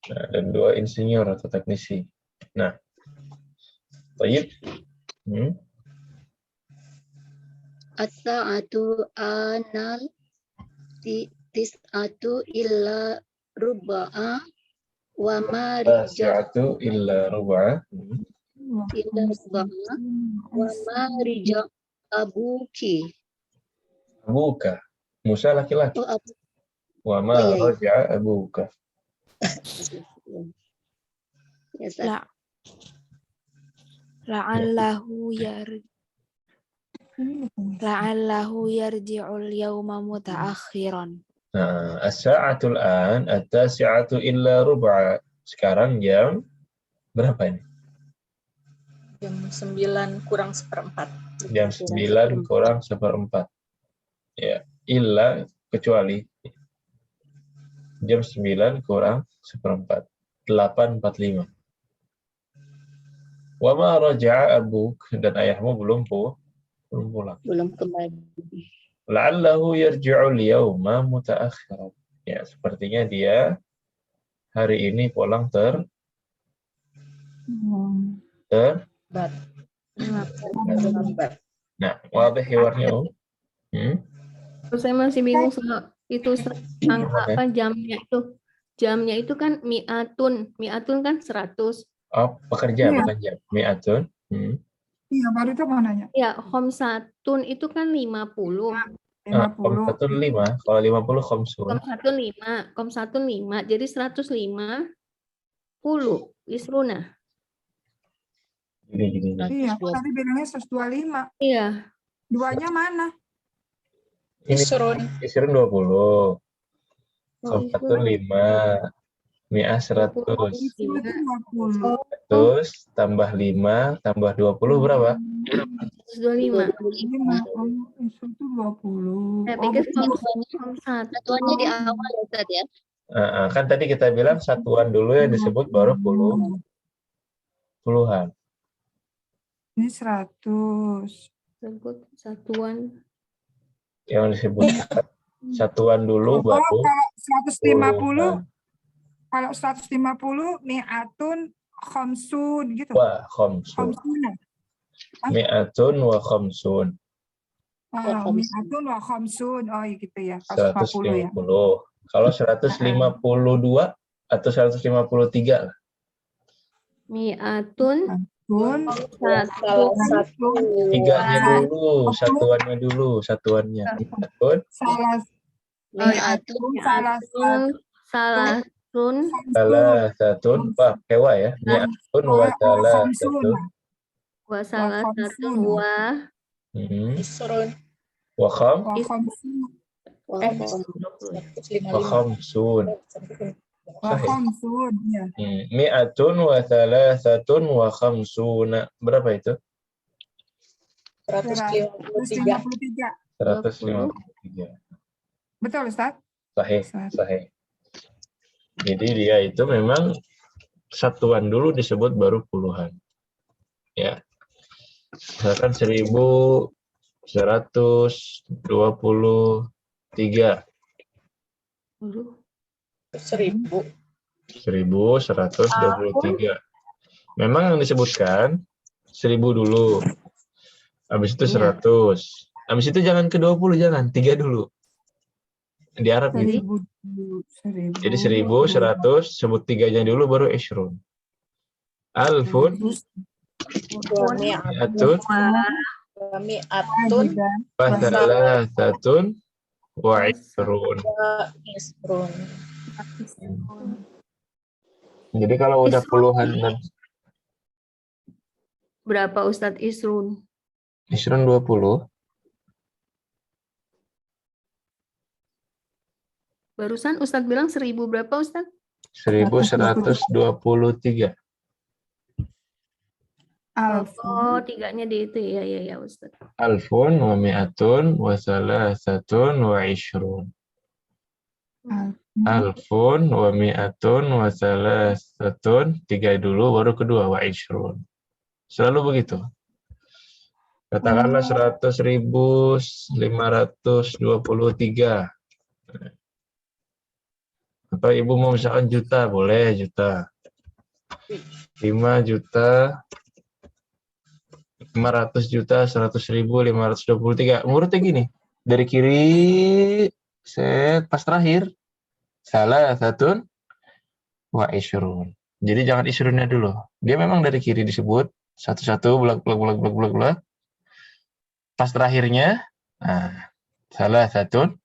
Nah, dan 2 insinyur atau teknisi. Nah, baik. As-sa'atu anal tis'atu illa ruba'a wa Tasi'atu illa ruba'a. wa marija abuki. Abuka. Musa laki-laki. Oh, Wa ma raja'a abuka. Ya, Ustaz. La'allahu yarji'ul yawma muta'akhiran. Nah, as-sa'atul an at-tasi'atu illa ruba'a. Sekarang jam berapa ini? Jam 9 kurang seperempat. Jam 9 kurang seperempat. Ya, illa kecuali jam 9 kurang seperempat. 8.45. Wa ma raja'a abuk, dan ayahmu belum pulang. Belum kembali. La'allahu yarji'ul yawma muta'akhiran. Ya, sepertinya dia hari ini pulang ter Lambat. Nah, wadih hiwarnya. Terus saya masih bingung soal itu angka apa jamnya itu. Jamnya itu kan mi'atun. Mi'atun kan 100. Oh, pekerja, Iya. bukan jam. Mi'atun. Iya, baru itu mau nanya. Ya, khomsatun itu kan 50. 50. Khomsatun 5. Kalau 50 khomsun. Khomsatun 5. Khomsatun 5. Jadi 150 isruna. Gini. Iya, aku tadi bilangnya 125. Iya. Duanya mana? Ini Isrun. Isrun 20. Oh, Khomsatun 5. Mi'ah 100. Itu 20. Terus tambah 5, tambah 20 berapa? 125. 5. Oh, itu 20. Saya Oh, pikir betul. Satuannya di awal ya Ustaz ya. Kan tadi kita bilang satuan dulu yang disebut baru puluhan. Ini 100. Sebut satuan. Yang disebut satuan dulu Oh, baru kalau 150, puluhan. kalau 150 mi'atun khamsun gitu. Wa khomsun. Khamsuna. Mi'atun wa khomsun. Oh, mi'atun wa khamsun. Oh, gitu ya. 150 ya. 150. Kalau 152 atau 153 lah. Mi'atun Kun Salah satu. Tiganya dulu, satuannya. Mi'atun, salah Mi'atun salah salah sun salah satun, Pak, hewa ya. Mi'atun wa salah satun. wa salah satun wa Isrun. Wa kham, wa khamsun wa khamsun. wa khamsun ya. Mi'atun wa salah satun wa khamsuna. Berapa itu? 153. 153. Betul, Ustaz? Sahih. Jadi dia itu memang satuan dulu disebut baru puluhan. Ya. Misalkan 1123. 1000. 1123. Memang yang disebutkan 1000 dulu. Habis itu 100. Habis itu jangan ke 20, jangan. 3 dulu. Di Arab gitu. 1000. Jadi 1000, 100, sebut 3-nya dulu baru ishrun. Alfun, mi'atun, Mi'atun wa thalathatun, wa ishrun. isrun. Jadi kalau udah puluhan dan berapa Ustadz isrun? ishrun 20. Barusan Ustadz bilang 1000 berapa Ustadz? 1123. Oh, tiganya di itu ya Ustadz. Alfun wa mi'atun wa thalathatun wa ishrun. Alfun wa mi'atun wa thalathatun, 3 dulu baru kedua wa ishrun. Selalu begitu. Katakanlah 100.523. Atau ibu mau misalkan juta, boleh juta. 5 juta, 500 juta, 100.523. Urutnya gini, dari kiri, pas terakhir, salah satun, wa ishrun. Jadi jangan ishrunnya dulu. Dia memang dari kiri disebut, satu-satu, blak. Pas terakhirnya, salah satun,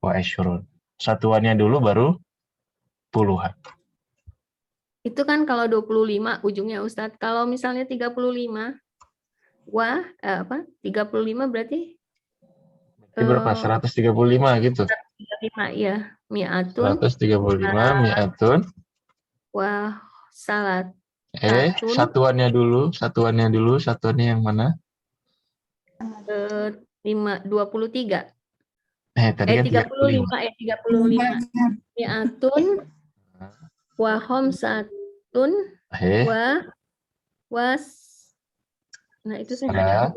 wa ishrun. Satuannya dulu baru puluhan. Itu kan kalau 25 ujungnya Ustadz. Kalau misalnya 35, 35 berarti? Berapa? 135 gitu. 135 ya. Mi'atun. 135 mi'atun. Wah, salat. Satuannya dulu. Satuannya yang mana? 23. Tadi kan 35. 35. Mi'atun wa khamsatun wa Nah itu saya Salah.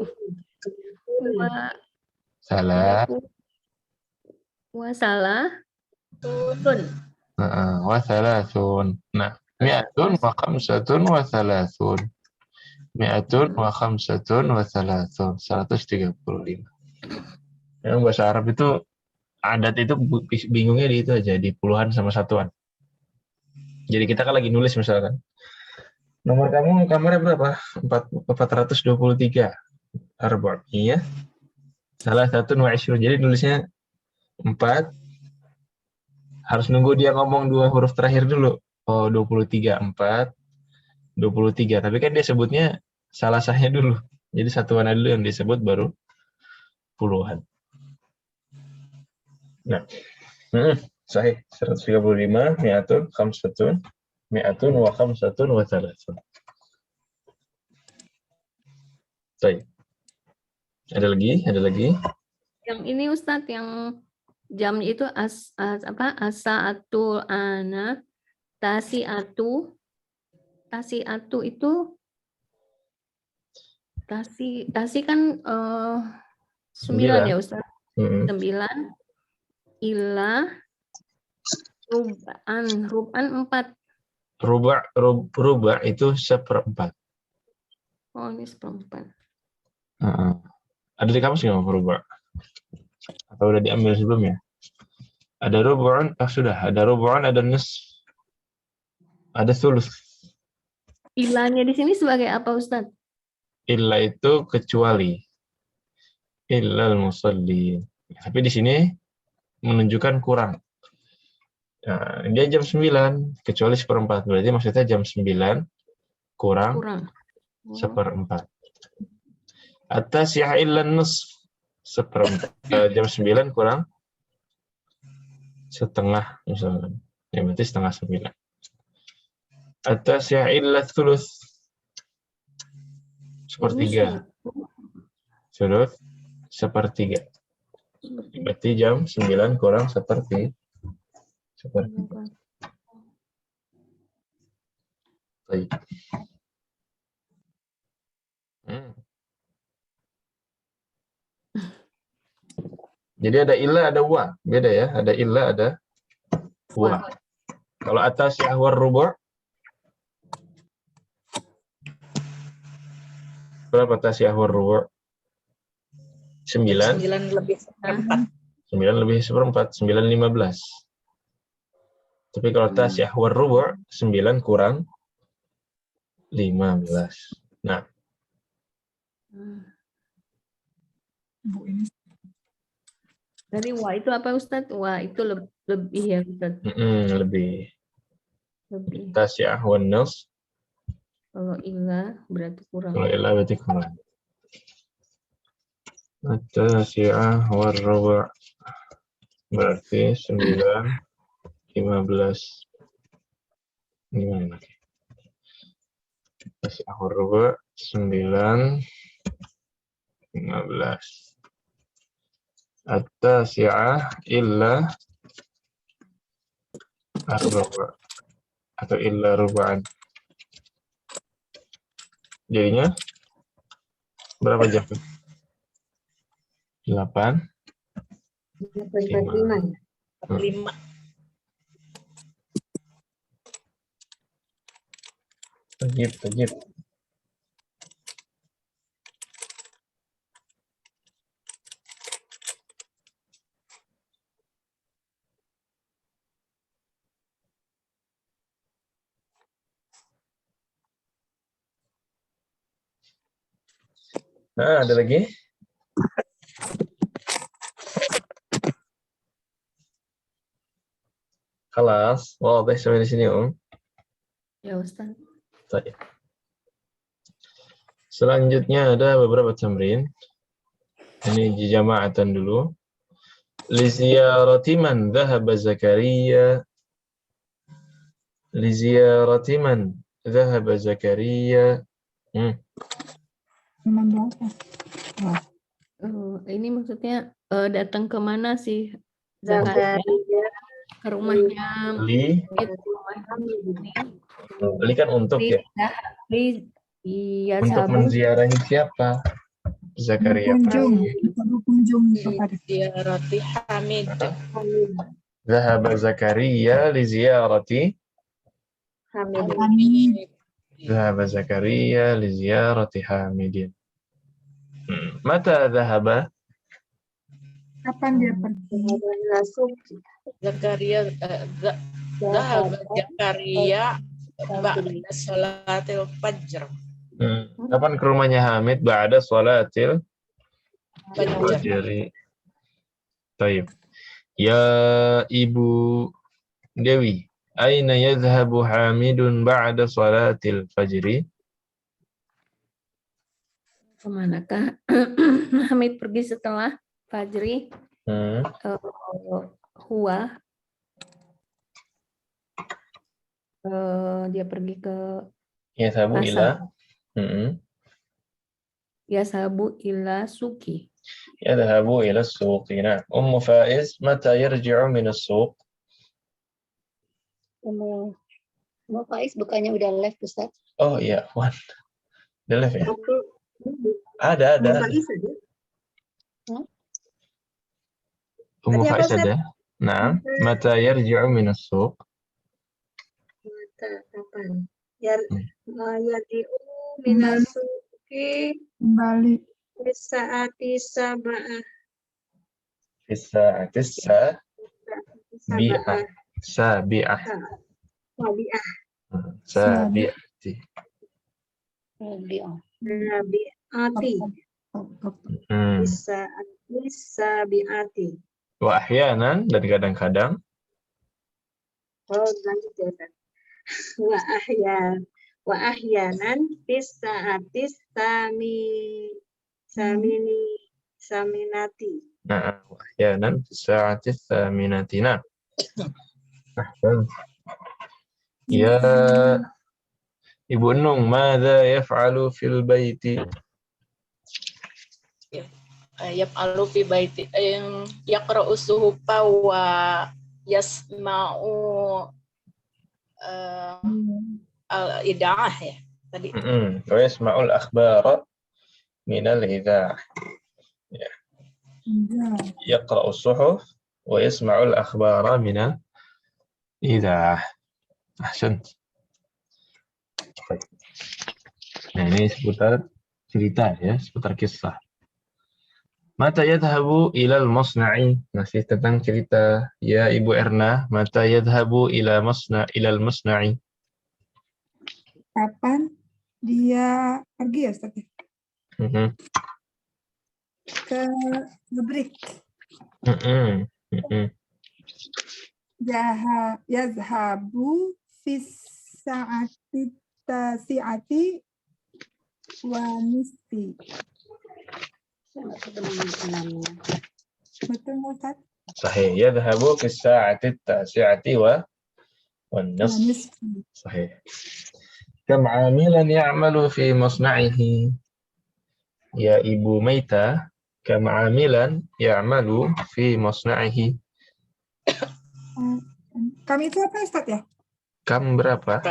Wa- Salah. Wasalah. Tun. Wa thalathun. Nah, mi'atun wa khamsatun wa thalathun. Mi'atun wa khamsatun wa thalathun. 135. Memang bahasa Arab itu adat itu bingungnya di itu aja, di puluhan sama satuan. Jadi kita kan lagi nulis misalkan. Nomor kamu kamarnya berapa? 423. Arba. Iya. Salah satu wa ishrun. Jadi nulisnya 4. Harus nunggu dia ngomong 2 huruf terakhir dulu. Oh, 23. 4. 23. Tapi kan dia sebutnya salah sahnya dulu. Jadi satuan dulu yang disebut baru puluhan. Nah. Sahih. 135. Mi'atun, khamsatun. Mi'atun wa khamsatun wa thalathun. Baik. Ada lagi? Yang ini Ustadz yang jam itu asa'atul ana tasi'atu itu tasi kan 9 ya Ustadz. 9 illa rub'an 4. Ruba itu seperempat. Oh, ini seperempat. Ada di kamus nggak ruba? Atau udah diambil sebelumnya? Ada rubu'un, sudah. Ada rubu'un, ada nisf, ada thuluth. Ilahnya di sini sebagai apa Ustadz? Illa itu kecuali. Illal musallin. Tapi di sini menunjukkan kurang. Nah, dia jam 9, kecuali seperempat. Berarti maksudnya jam 9 kurang. Seperempat. Atas ya illan nisf. Seperempat. Jam 9 kurang setengah misalnya. Ya berarti setengah 9. Atas ya illa thuluth. Sepertiga. Thuluth sepertiga. Berarti jam 9 kurang sepertiga. Baik. Jadi ada illa, ada wa. Beda ya. Ada illa, ada wa. Kalau atas ya war rubu'. Berapa atas ya war rubu'? 9. 9 lebih seperempat. 9 lebih seperempat. 9/15. Tapi kalau atas ya war rubu', 9 kurang 15. Nah. Jadi wa itu apa Ustadz? Wa itu lebih ya Ustadz? Lebih. Tasya'ah wan nas. Kalau illa berarti kurang. Kalau illa berarti kurang. Tasya'ah war rubu' berarti 9, 15. Gimana? Tasya'ah war rubu' 9, 15. At-tasya'ah illa ar-rubu' atau illa ruba'an. Jadinya berapa jam? 8. 5. Tajib. Nah, ada lagi? Kelas. Wadah sampai di sini, Om. Ya, Ustaz. Baik. Selanjutnya ada beberapa tamrin. Ini jama'atan dulu. Liziyarati man dhahaba Zakaria. Liziyarati man dhahaba Zakaria. Ini maksudnya datang ke mana sih Zakaria? Ke rumahnya. Li kan untuk ya. Iya, Untuk sabu. menziarahi siapa? Zakaria Berkunjung. pergi. Berkunjung kepada Ziarati Hamid. Zahaba Zakaria li ziyarati. Hamid. Zahaba Zakaria li ziyarati Hamidin. Mata zahaba? Kapan dia pergi? Zakaria Zahaba Zakaria ba'da sholatil fajr. Kapan ke rumahnya Hamid? Ba'da sholatil Fajr. fajri. Taib. Ya Ibu Dewi, aina yadhhabu Hamidun ba'da sholatil fajri? Kemanakah Hamid pergi setelah Fajri? Huwa. Dia pergi ke Yadhhabu ila. pasar. Yasabu ila suki. Yadhhabu ila as-suqi. Nah, Ummu Faiz, mata yarji'u min as-suq? Mau Faiz bukannya udah live Ustaz? Oh iya, Wan. Udah live ya? Ada. Ummu Faiz ada. Nah, mata yarji'u min as-suq? Kapan? Yarji'u minasuki Kembali. Saati sab'ah. Fisa'atis sabi'ah. Sabi'ah. Sabi'ati. Sabi'ati. Saati sabi'ati. Wa ahyanan, dan kadang-kadang. Oh, lanjut ya, Ustaz. Wa ahyanan bis sa'atis saminati. Nah, wa ahyanan bis sa'atis saminati. Nah. Ahsan. Ya Ibu Nung, madza yaf'alu fil baiti? Yaf'alu fi baiti yaqra'u suhufa wa yasma'u al-ida'ah ya tadi. Wa yasma'ul akhbara min al-idha'ah. Ya. Yaqra'u suhuf wa yasma'ul akhbara min al-idha'ah. Ahsant. Nah, ini seputar cerita ya, seputar kisah. Mata yadhhabu ilal masna'i? Masih tentang cerita. Ya Ibu Erna, mata yadhhabu ilal masna'i? Kapan dia pergi ya Ustaz? Ke pabrik. Yazhabu fis sa'ati tasi'ati wa nisfi. Betul Ustaz? Sahih. Yadhhabu fis sa'ati tasi'ati wa nisfi. Sahih. Kam 'amilan ya'malu fi masna'ihi? Ya Ibu Maita, kam 'amilan ya'malu fi masna'ihi? Kami itu apa Ustaz ya? Kam berapa?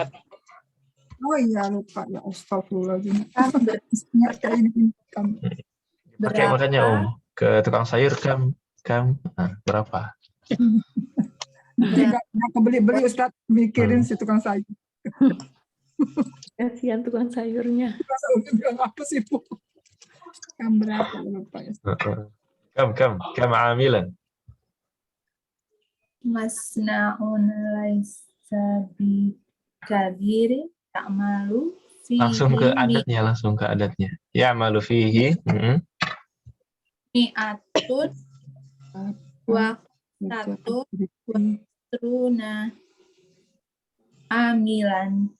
Oh iya lupa ya, astagfirullahaladzim. Pakai makanya ke tukang sayur kam. Nah, berapa? Nggak kebeli-beli Ustaz, mikirin si tukang sayur. Kasihan tukang sayurnya. Tukang sayurnya bilang apa sih Bu? Kam berapa lupa ya. Kam amilan. Masna'un laisa bi kabiri ta'malu fihi. Langsung ke adatnya. Ya'malu fihi. Mi'atun wa satu wasruna amilan.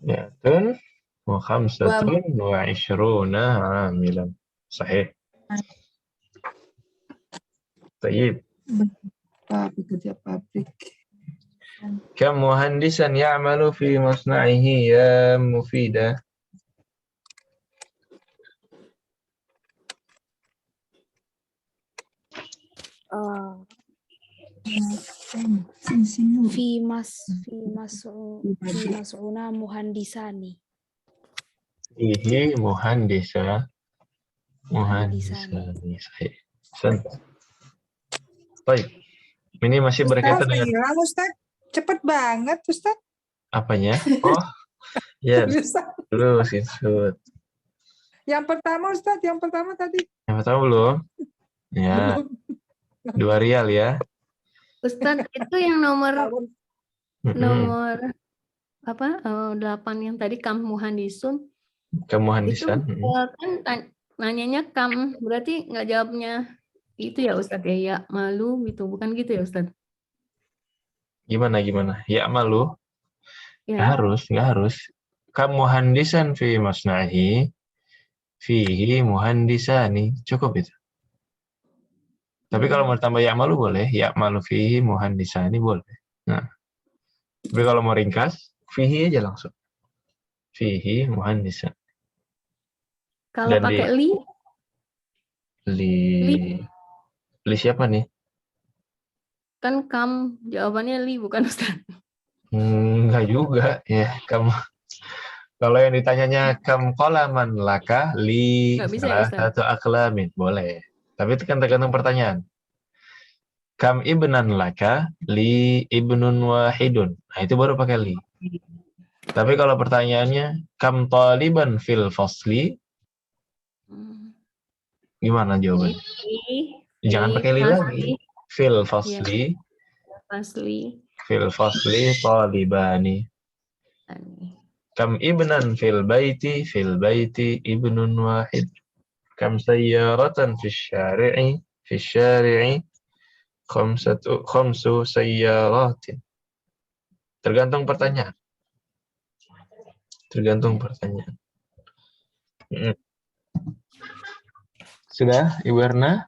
Mi'atun wa khamsatun wa ishruna amilan. Sahih. Tayyib. Pekerja pabrik. Kam muhandisan ya'malu fi masna'ihi ya Mufidah? Fi mas'una muhandisani. Fihi muhandisa. Muhandisan. Sahih. Ahsan. Baik. Ini masih Ustaz, berkaitan dengan hilang Ustaz. Cepet banget Ustaz. apanya? Oh, ya, Ustaz. dulu Sinsut. Yang pertama Ustaz, yang pertama tadi. Yang pertama belum? Ya, Belum. 2 rial ya. Ustadz, itu yang nomor Mm-mm. apa 8 yang tadi kam muhandisun itu Kemuhandisan. kan nanyanya kam, berarti nggak jawabnya itu ya Ustadz ya malu gitu, bukan gitu ya Ustadz? Gimana? Ya malu. Ya. Nggak harus. Kemuhandisan fi masnahi. Fihi muhandisani. Cukup itu. Tapi kalau mau tambah ya malu boleh. Ya malu fihi muhandisani boleh. Nah, tapi kalau mau ringkas, fihi aja langsung. Fihi muhandisan. Kalau Dan pakai li li siapa nih? kan kam, jawabannya li bukan Ustadz. Enggak juga ya. Kalau yang ditanyanya kam qalaman laka li Nggak bisa ya salah Ustadz? satu aklamin boleh. Tapi itu kan tergantung pertanyaan. Kam ibnan laka li ibnun wahidun. Nah, itu baru pakai li. Tapi kalau pertanyaannya kam taliban fil fasli, gimana jawabannya? Jangan pakai li lagi. Fil fasli. Fil fasli talibani. Kam ibnan fil baiti ibnun wahid. Kam sayyaratan fil syari'i khamsu sayyaratin. Tergantung pertanyaan. Sudah, Ibu Erna?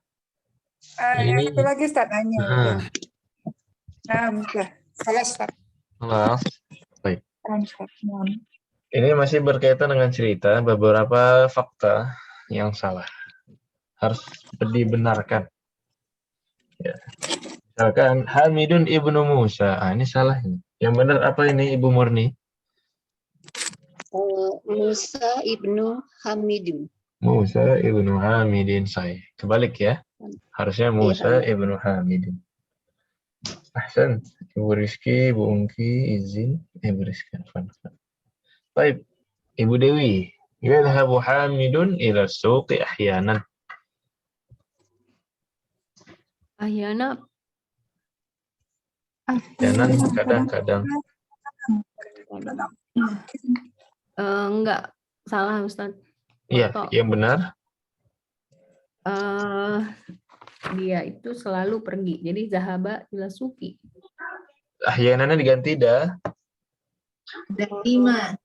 Yang satu lagi Ustaz nanya. Nah, Udah. Salah Ustaz. baik. Ustaz. Ini masih berkaitan dengan cerita beberapa fakta yang salah. Harus dibenarkan. Ya. Misalkan Hamidun ibnu Musa. Ini salah. Yang benar apa ini Ibu Murni? Musa ibnu Hamidun. Musa ibnu Hamidin saya. Kebalik ya. Harusnya Musa ibnu Hamidin. Ahsan. Ibu Rizky, Ibu Ungki, izin. Ibu Rizky. Baik. Ibu Dewi. Yadhabu Hamidun ila suqi ahyanan. Ahyana Kadang-kadang. enggak salah Ustadz. Iya, yang benar. Dia itu selalu pergi. Jadi zahaba ila suki. Ahyanannya diganti dah. Daima.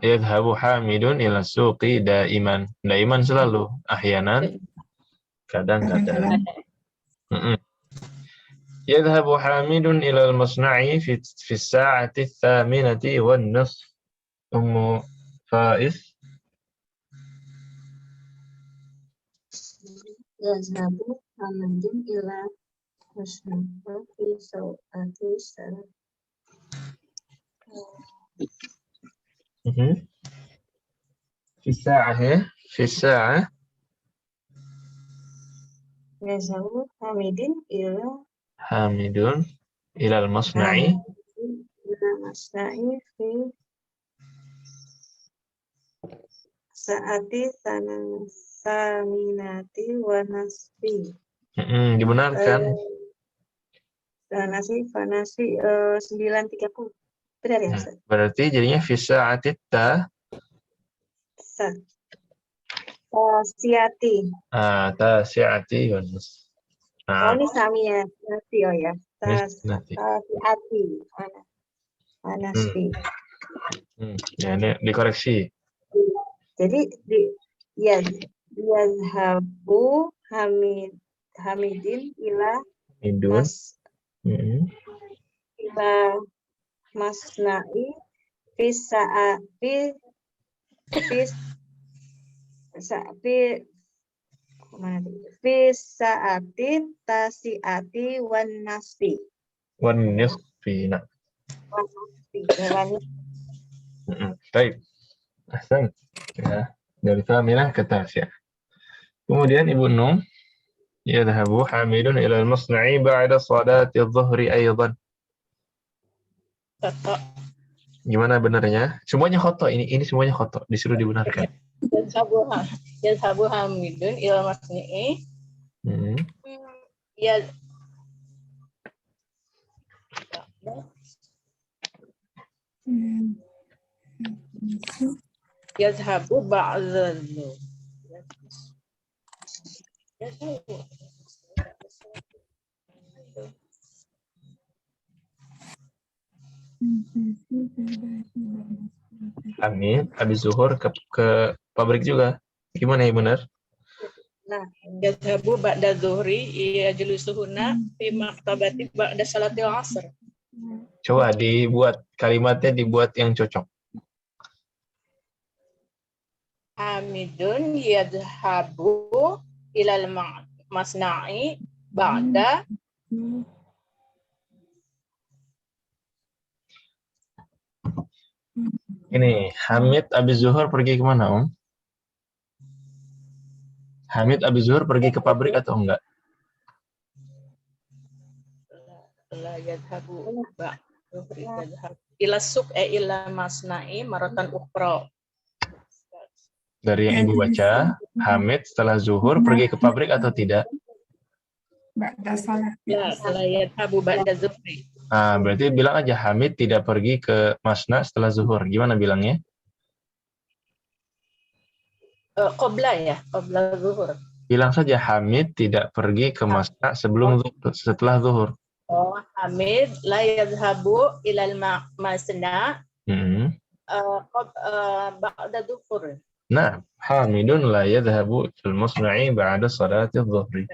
Yadhabu Hamidun ila suqi daiman. Daiman selalu. Ahyanan kadang-kadang. Yadhabu Hamidun ila al-masna'i fi as-sa'ati ats-thaminati wan-nisf. Ummu Faiz. Yazhabu Hamidun ila masna'i fi sa'ati salat. Fi sa'ah ya. Fi sa'ah. Yazhabu Hamidun ila al-masna'i. Ila masna'i fi sa'ati saminati wa nasfi. Dibenarkan. Fanasi 9.30. Benar ya Ustaz? Berarti jadinya fi sa'ati Siati. Tasi'ati wa nisf. Ini saminati ya. Siati. Nasfi. Ya, ini dikoreksi. Jadi yazhabu Hamidin ila masna'i fi sa'ati tasi'ati wan nasfi. Wan nisfi. Baik. Ahsan. Ya, dari Fahminah ke Tasya. Kemudian Ibu Num, yadhabu Hamidun ila al-masna'i ba'da salati adh-dhuhri aydan. Kata Gimana benarnya? Semuanya khoto, ini semuanya khoto, disuruh dibenarkan. yadhabu Hamidun ila masni'i Hmm. ya yadhabu ba'da Hamid, habis zuhur ke pabrik juga. Gimana yang benar? Nah, yadhabu ba'da zuhri yajlisuhuna fi maktabati ba'da salatil asr. Coba dibuat kalimatnya dibuat yang cocok. Hamidun yadhabu ilal masna'i ba'da Ini Hamid habis zuhur pergi kemana, Om? Hamid habis zuhur pergi ke pabrik atau enggak? la yadhabu ba'da ila suq ila masna'i maratan ukhra. Dari yang Ibu baca, Hamid setelah zuhur pergi ke pabrik atau tidak? Ba'da salat. La yadhabu ba'da zuhri. Nah, berarti bilang aja Hamid tidak pergi ke Masna setelah zuhur. Gimana bilangnya? Qabla zuhur. Bilang saja Hamid tidak pergi ke Masna setelah zuhur. Oh, Hamid la yadhabu ilal masna' ba'da zuhur. Nah, Hamidun la yadhabu fil masna'i ba'da salati dhuhri.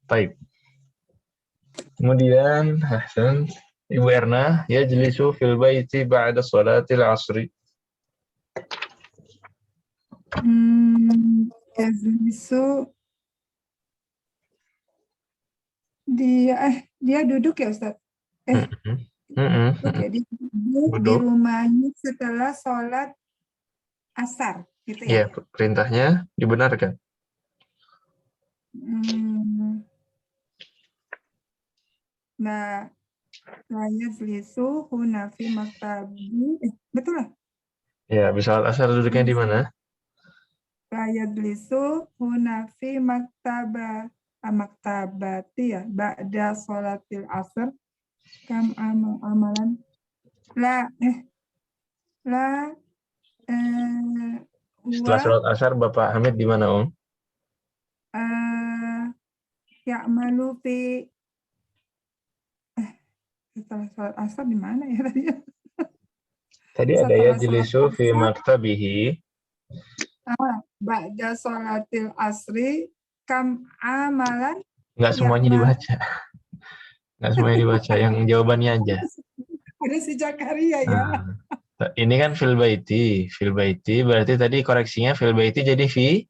Baik. Kemudian, Hasan, Ibu Erna, yajlisu fil baiti ba'da salatil asri. Yajlisu dia duduk ya Ustaz? Oke, dia duduk di rumahnya setelah sholat asar, gitu ya? Iya, perintahnya dibenarkan. Nah, yajlisu huna fi maktabi, betul lah? Ya, habis sholat asar duduknya di mana? Yajlisu huna fi maktabati ya, ba'da sholatil asr, kam amalan Setelah sholat asar, Bapak Hamid di mana, Om? Ya'malu fi setelah sholat asar di mana ya tadi? Tadi ada yajlisu fi maktabihi. Ba'da sholatil asri kam amalan. Enggak semuanya dibaca. Enggak semuanya dibaca, yang jawabannya aja. Ada si Jakaria ya. Ini kan fil baiti. Fil baiti berarti tadi koreksinya fil baiti jadi fi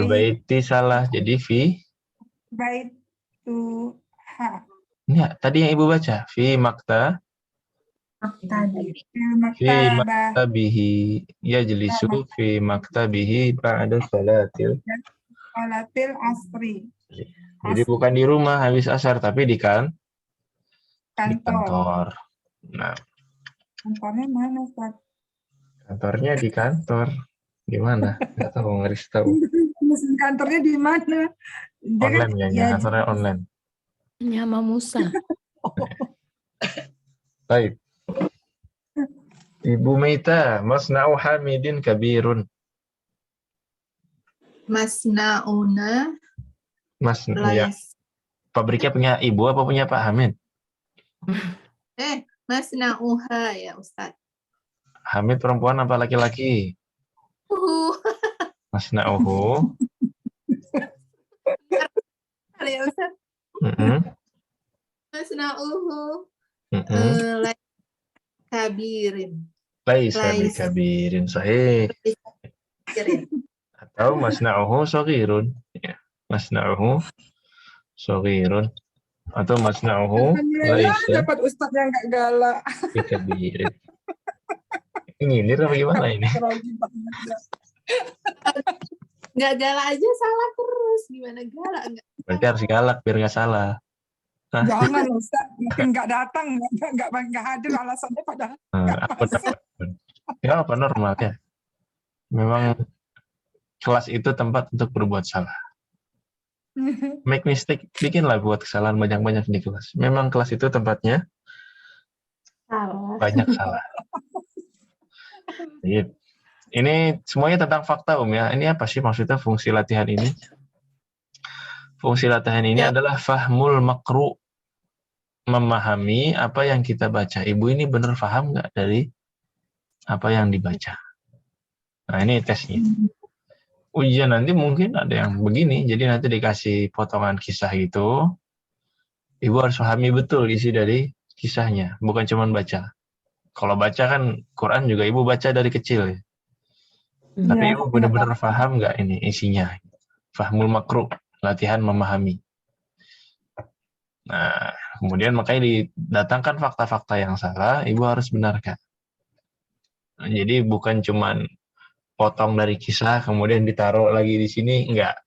baiti salah jadi fi baitu ha. Enggak, tadi yang Ibu baca fi maktabihi yajlisu fi maktabihi ba'da salatil asri. Jadi bukan di rumah habis asar tapi di kantor. Nah, kantornya mana, Ustaz? Kantornya di kantor. Gimana? Enggak tahu, nggak tahu. Kantornya di mana? Online ya, kantornya online. Nyama Musa. Baik. Ibu Meita, masna'u Hamidin kabirun. Masna'una Ya. Pabriknya punya Ibu apa punya Pak Hamid? Masna'uha ya Ustaz. Hamid perempuan apa laki-laki? Masna'uhu. Ya Ustaz. Masna'uhu kabirin. Laisa bikabirin, sahih. Atau masna'uhu saghirun. Ya. Masna'uhu Saghirun. Atau masna'uhu Alhamdulillah laisa dapat ustadz yang gak galak. bikabirin. Ini apa gimana ini? Nggak galak aja salah terus. Gimana galak? Berarti harus galak biar nggak salah. Jangan Ustaz, mungkin nggak datang, nggak hadir alasannya padahal nggak Apa masuk. ya apa normal ya. Memang kelas itu tempat untuk berbuat salah. Make mistake, bikinlah buat kesalahan banyak-banyak di kelas. Memang kelas itu tempatnya Salah. banyak salah. Iya. Ini semuanya tentang fakta ya. Ini apa sih maksudnya fungsi latihan ini? Fungsi latihan ini adalah fahmul makru, memahami apa yang kita baca. Ibu ini benar paham nggak dari apa yang dibaca? Nah ini tesnya. Ujian nanti mungkin ada yang begini, jadi nanti dikasih potongan kisah gitu. Ibu harus pahami betul isi dari kisahnya, bukan cuma baca. Kalau baca kan Quran juga ibu baca dari kecil ya. Tapi ibu benar-benar paham nggak ini isinya? Fahmul makru, latihan memahami. Nah, kemudian makanya didatangkan fakta-fakta yang salah, ibu harus benarkan. Nah, jadi bukan cuman potong dari kisah, kemudian ditaruh lagi di sini, enggak.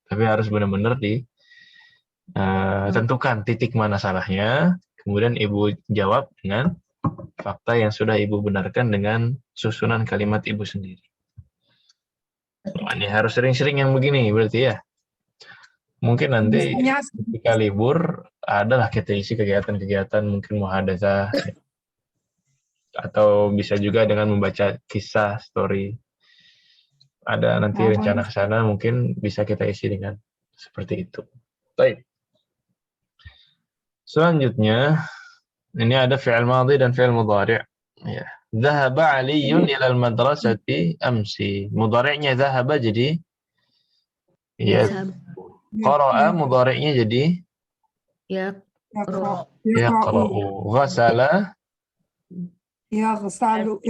Tapi harus benar-benar ditentukan titik mana salahnya, kemudian ibu jawab dengan fakta yang sudah ibu benarkan dengan susunan kalimat ibu sendiri. Nah, ini harus sering-sering yang begini, berarti ya. Mungkin nanti ketika libur adalah kita isi kegiatan-kegiatan mungkin muhadatsah atau bisa juga dengan membaca kisah story. Ada nanti rencana ke sana mungkin bisa kita isi dengan seperti itu. Baik. Selanjutnya ini ada fi'il madhi dan fi'il mudhari'. Ya. Dhahaba 'Aliyyun ila al-madrasati amsi. Mudhari'nya dhahaba jadi ya. Qara'a mudhari'nya jadi yaqra'u. Ghasala yaghsalu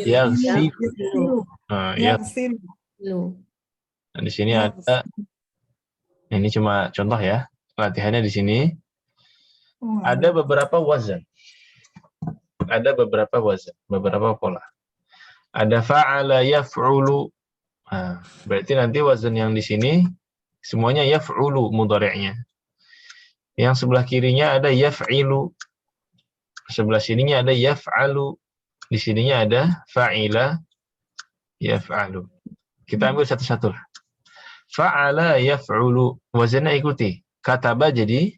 yaghsilu. Nah, di sini ada ini cuma contoh ya. Latihannya di sini ada beberapa wazan. Ada beberapa wazan, beberapa pola. Ada fa'ala yaf'ulu. Nah, berarti nanti wazan yang di sini semuanya yaf'ulu mudhari'nya. Yang sebelah kirinya ada yaf'ilu. Sebelah sininya ada yaf'alu. Di sininya ada fa'ila yaf'alu. Kita ambil satu-satu. Fa'ala yaf'ulu. Wazannya ikuti. Kataba jadi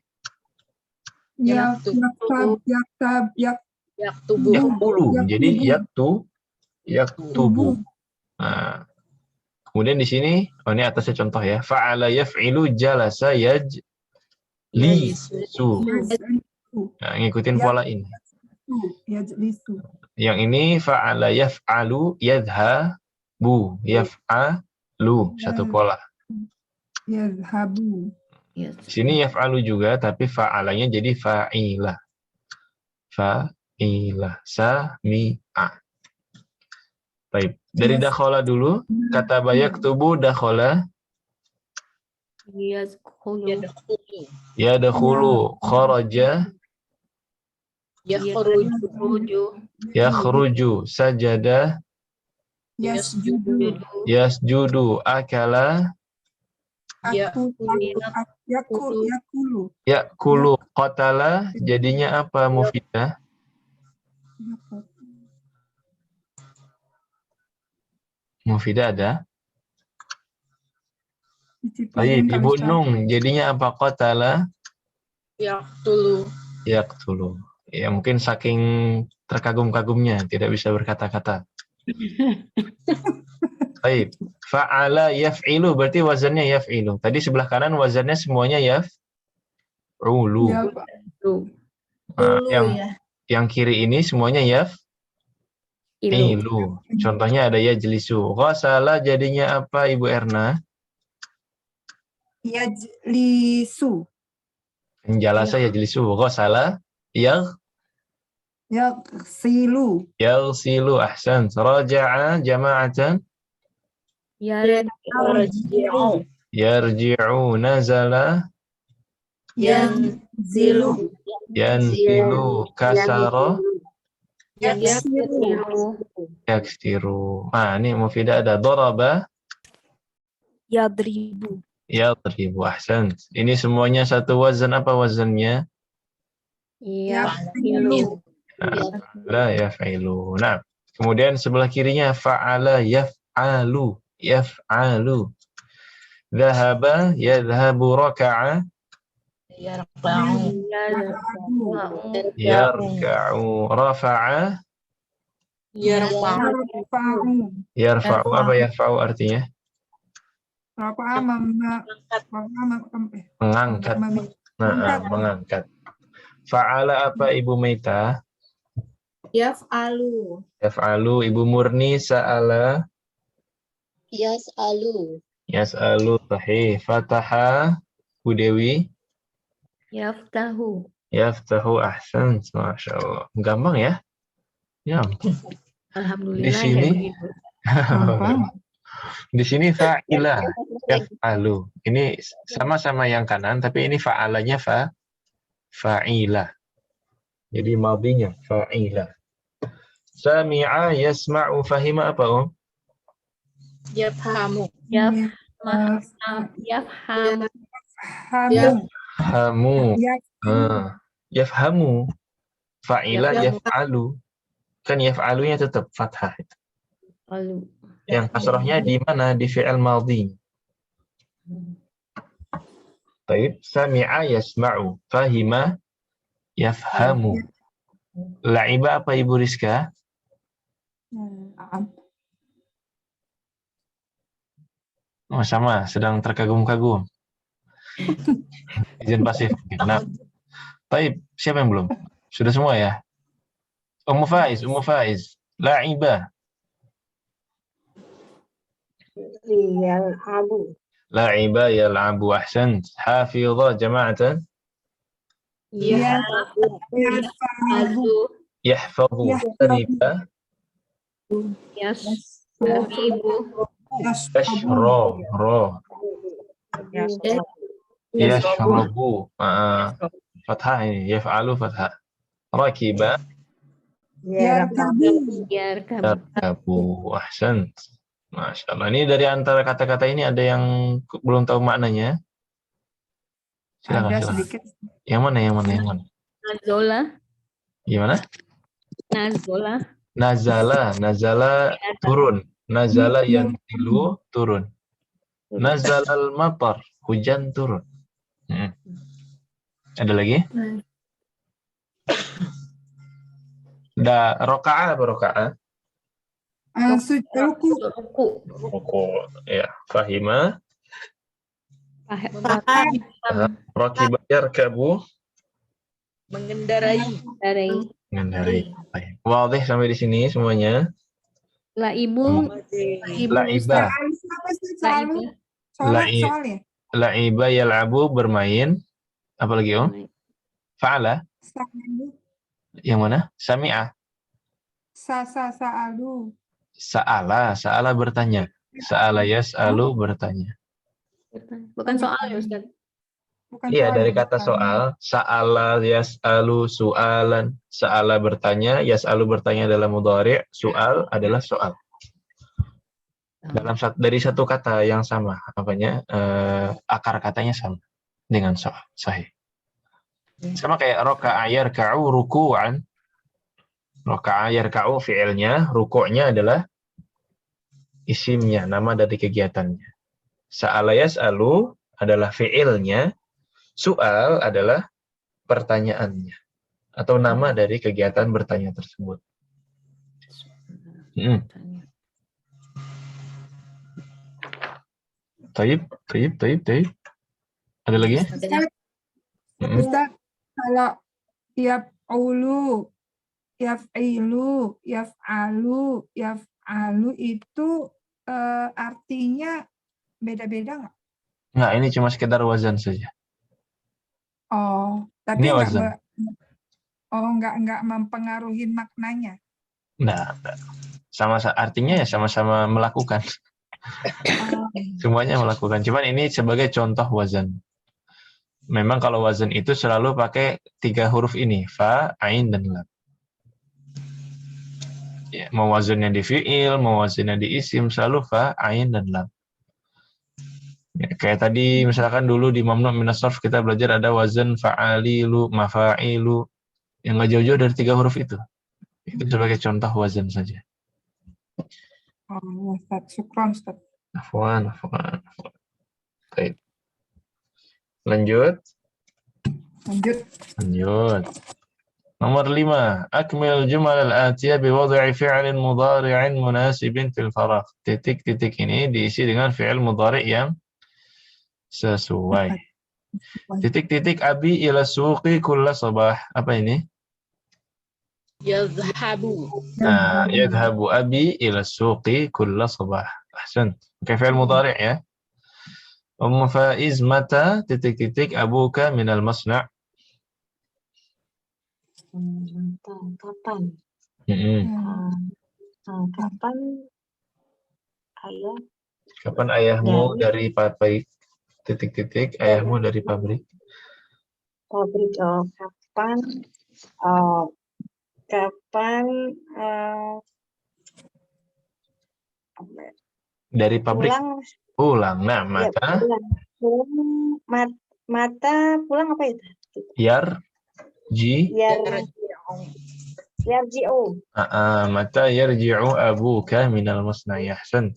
yaktubu. Jadi yaktubu. Nah, kemudian di sini, ini atasnya contoh ya. Fa'ala yaf'ilu jalasa yajlisu. Nah, ngikutin pola ini. Yang ini fa'ala yaf'alu yadhabu. Yaf'alu. Satu pola. Yadhabu. Di sini yaf'alu juga, tapi fa'alanya jadi fa'ila. Fa'ilah, sami'a. Baik, dari dakhala dulu, kata bayak tubuh dakhala. Yadkhulu, kharaja. Yakhruju, sajada. Yasjudu, akala. Yakulu, qatala. Jadinya apa mufidah? Mufidah ada? Baik, Ibu Nung, jadinya apa qatala? Yaqtulu. Ya mungkin saking terkagum-kagumnya tidak bisa berkata-kata. Baik, fa'ala yaf'ilu berarti wazannya yaf'ilu. Tadi sebelah kanan wazannya semuanya yaf'ulu. Yang kiri ini semuanya yaf'ilu. Contohnya ada yajlisu. Ghasala jadinya apa Ibu Erna? Yajlisu. Jalasa yajlisu. Ghasala yaghsilu. Yaghsilu. Ahsan. Raja'a jama'atan. Yarji'u. Nazala. Yanzilu. Yanzilu. Kasara. Yaksiru. Yaksiru. Nah, ini mufidah ada. Daraba. Yadribu. Yadribu. Ahsan. Ini semuanya satu wazan. Apa wazannya? Yaksilu. La yaf'ilu. Nah, kemudian sebelah kirinya fa'ala yaf'alu. Yaf'alu. Dhahaba yadhabu raka'a. Yarka'u. Rafa'a. Yarfa'u. Yarfa'u. Apa yarfa'u artinya? Rafa'a Mengangkat. Nah, mengangkat. Fa'ala apa Ibu Meita? Yaf'alu. Yaf'alu. Ibu Murni sa'ala. Yas'alu. Yas'alu. Sahih. Fataha. Bu Dewi. Yaftahu. Yaftahu. Ahsan. Masya Allah. Gampang ya? Ya. Alhamdulillah Di sini. ya begitu. Di sini fa'ila. Yaf'alu. Ini sama-sama yang kanan, tapi ini fa'alanya fa'ila. Jadi madinya fa'ila. Sami'a yasma'u fahima apa Om? Yafhamu. Yafhamu. Hamu. Yafhamu. Fa'ila yaf'alu. Kan yaf'alunya tetap fathah. Lalu. Yang kasrahnya di mana? Di fi'il madhi. Baik, sami'a yasma'u, fahima yafhamu. La'iba apa Ibu Rizka? Oh, sama, sedang terkagum-kagum. Izin pasif. Nah, baik, siapa yang belum? Sudah semua ya? Ummu Faiz. La'iba. Yal'abu. La'iba yal'abu. Ahsan. Hafidha jama'atan. Yahfadhu. Taniba. Yashro. Yashrabu. Fathah ini. Yaf'alu fathah. Rakiba. Yarkabu. Ahsan. Masya Allah. Ini dari antara kata-kata ini ada yang belum tahu maknanya? Silakan. sedikit. Yang mana? Nazola. Gimana? Nazala turun. Nazala yanzilu turun. Nazalal matar, hujan turun. Ada lagi? Roka'ah apa roka'ah? Ruku. Ya, fahima. Rakiba yarkabu. Mengendarai. Mengendarai. Wadih sampai di sini semuanya. Laibu. La'iba. La'iba yal'abu bermain. Apalagi Om? Fa'ala. Yang mana? Sami'ah. Sa'ala bertanya. Sa'ala yas'alu bertanya. Bukan soal ya Ustaz. Iya, dari kata soal. Sa'ala yas'alu su'alan. Sa'ala bertanya, yas'alu bertanya dalam mudhari', su'al adalah soal. Dari satu kata yang sama, akar katanya sama dengan soal. Sahih. Sama kayak roka'a yarka'u ruku'an. Roka'a yarka'u fi'ilnya, ruku'nya adalah isimnya, nama dari kegiatannya. Sa'ala yas'alu adalah fi'ilnya, su'al adalah pertanyaannya atau nama dari kegiatan bertanya tersebut. Taib. Ada lagi ya? Ustaz, kalau yaf'ulu, yaf'ilu, yaf'alu itu artinya beda-beda nggak? Nggak, ini cuma sekedar wazan saja. Oh, tapi Ini wazan. nggak mempengaruhi maknanya. Nah, artinya ya sama-sama melakukan. Semuanya melakukan. Cuman ini sebagai contoh wazan. Memang kalau wazan itu selalu pakai 3 huruf ini, fa, ain, dan lam. Ya, mau wazannya di fi'il, mau wazannya di isim, selalu fa, ain, dan lam. Ya, kayak tadi misalkan dulu di Mamnu' minas sarf kita belajar ada wazan fa'alilu, mafa'ilu, yang nggak jauh-jauh dari 3 huruf itu. Itu sebagai contoh wazan saja. Oh, ya, Ustaz. Syukron, Ustaz. Afwan. Baik. Lanjut. Nomor 5. Akmil jumal al-atiyah biwad'i fi'lin mudhari'in munasibin fil faragh. Titik-titik ini diisi dengan fi'il mudhari' yang sesuai. Titik-titik abi ila suqi kulla sabah. Apa ini? Yazhabu. Nah, yadhhabu abi ila suqi kulla sabah. Ahsan. Oke, fi'il mudhari' ya. Faiz mata titik-titik abuka minal masna'. Kapan? Kapan ayah Kapan ayahmu dari pabrik? Titik-titik ayahmu dari pabrik. pabrik? Kapan? Kapan? Dari pabrik. Pulang. Nah, mata. Pulang. Mata pulang apa itu? Yarji'u. Mata yarji'u abuka minal masna'i. Ahsan.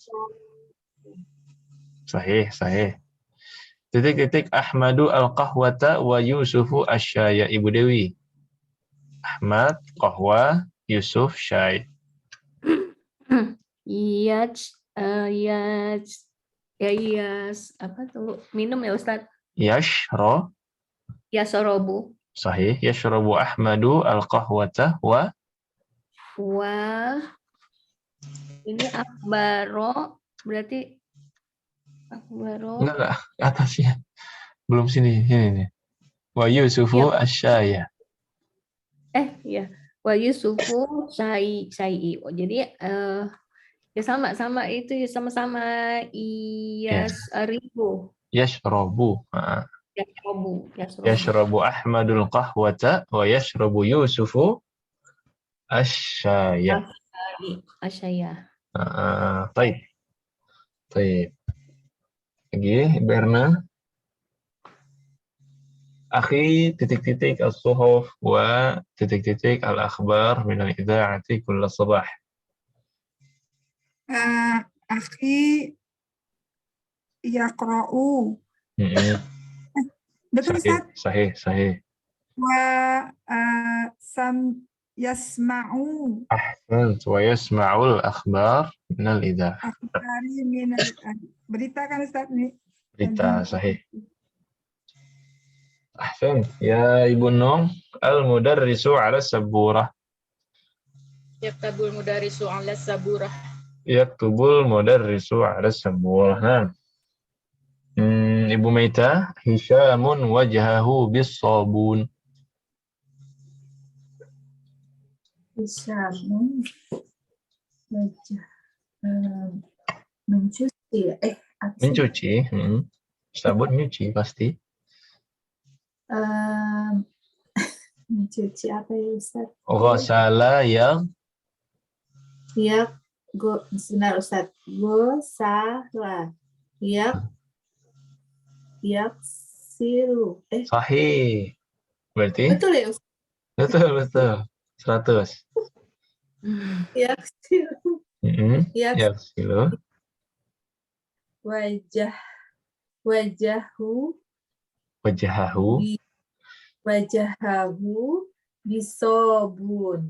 Sahih. Titik-titik Ahmadu al-qahwata wa Yusufu asyaya. Ibu Dewi. Ahmad, qahwa, Yusuf, syai. Apa tuh? Minum ya Ustaz? Yashrobu. Sahih. Yashrobu Ahmadu al-qahwata wa ini akhbaro berarti akhbaro. Enggak, atasnya. Belum sini nih. Wa Yusufu asyaya. Ya. Wa Yusufu syai. Oh, jadi ya sama itu ya sama-sama ribu. Yashrobu. Yashrobu Ahmadul qahwata wa yashrobu Yusufu asyaya. Taib. Lagi, Berna. Akhi titik-titik as-suhuf wa titik-titik al-akhbar min al-idha'ati kulla sabah. Akhi yaqra'u. Betul, Ustaz? Sahih. Wa yasma'u. Ahsan. Wa yasma'ul akhbar min al-idha'ah. Akhbari min berita kan, Ustaz? Berita, sahih. Ahsan. Ya Ibu Nung, al-mudarrisu ala saburah. Yaktubul mudarrisu ala saburah. Yaktubul mudarrisu ala saburah. Ibu Maita, Hisyamun wajhahu bis-sabun. Hisyamun wajah mencuci. Mencuci. Sabun nyuci pasti. Mencuci apa ya Ustaz? Ghasala sebentar Ustaz. Ghasala yaksilu. Sahih. Berarti? Betul ya Ustaz? Betul. 100. Yaksilu. Yaksilu. Wajahahu bisobun.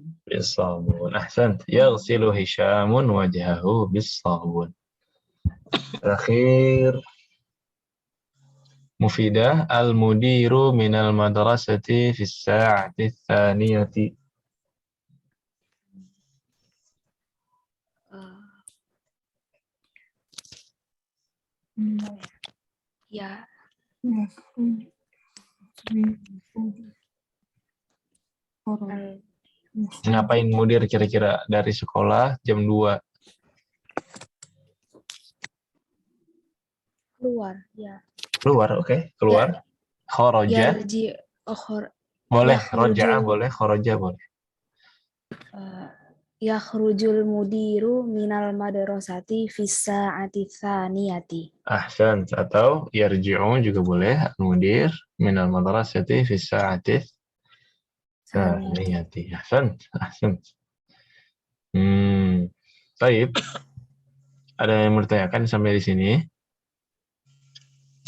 Ahsan. Yaghsilu Hisyamun wajhahu bis-sabun. Terakhir Mufidah, al-mudiru minal madrasati fis sa'ati tsaniyati. Ya. Ngapain mudir kira-kira dari sekolah jam 2? Keluar, ya. Keluar, oke. Keluar. Khoroja. Yarji ukhur Boleh. yakhrujul- Roja'a boleh. Khoroja boleh. yakhrujul mudiru minal madrasati fis sa'ati tsaniyati. Ahsan. Atau yarji'u juga boleh. Al-mudir minal madrasati fi sa'ati tsaniyati. Ahsan. Ahsan. Baik. Ada yang mau ditanyakan sampai di sini?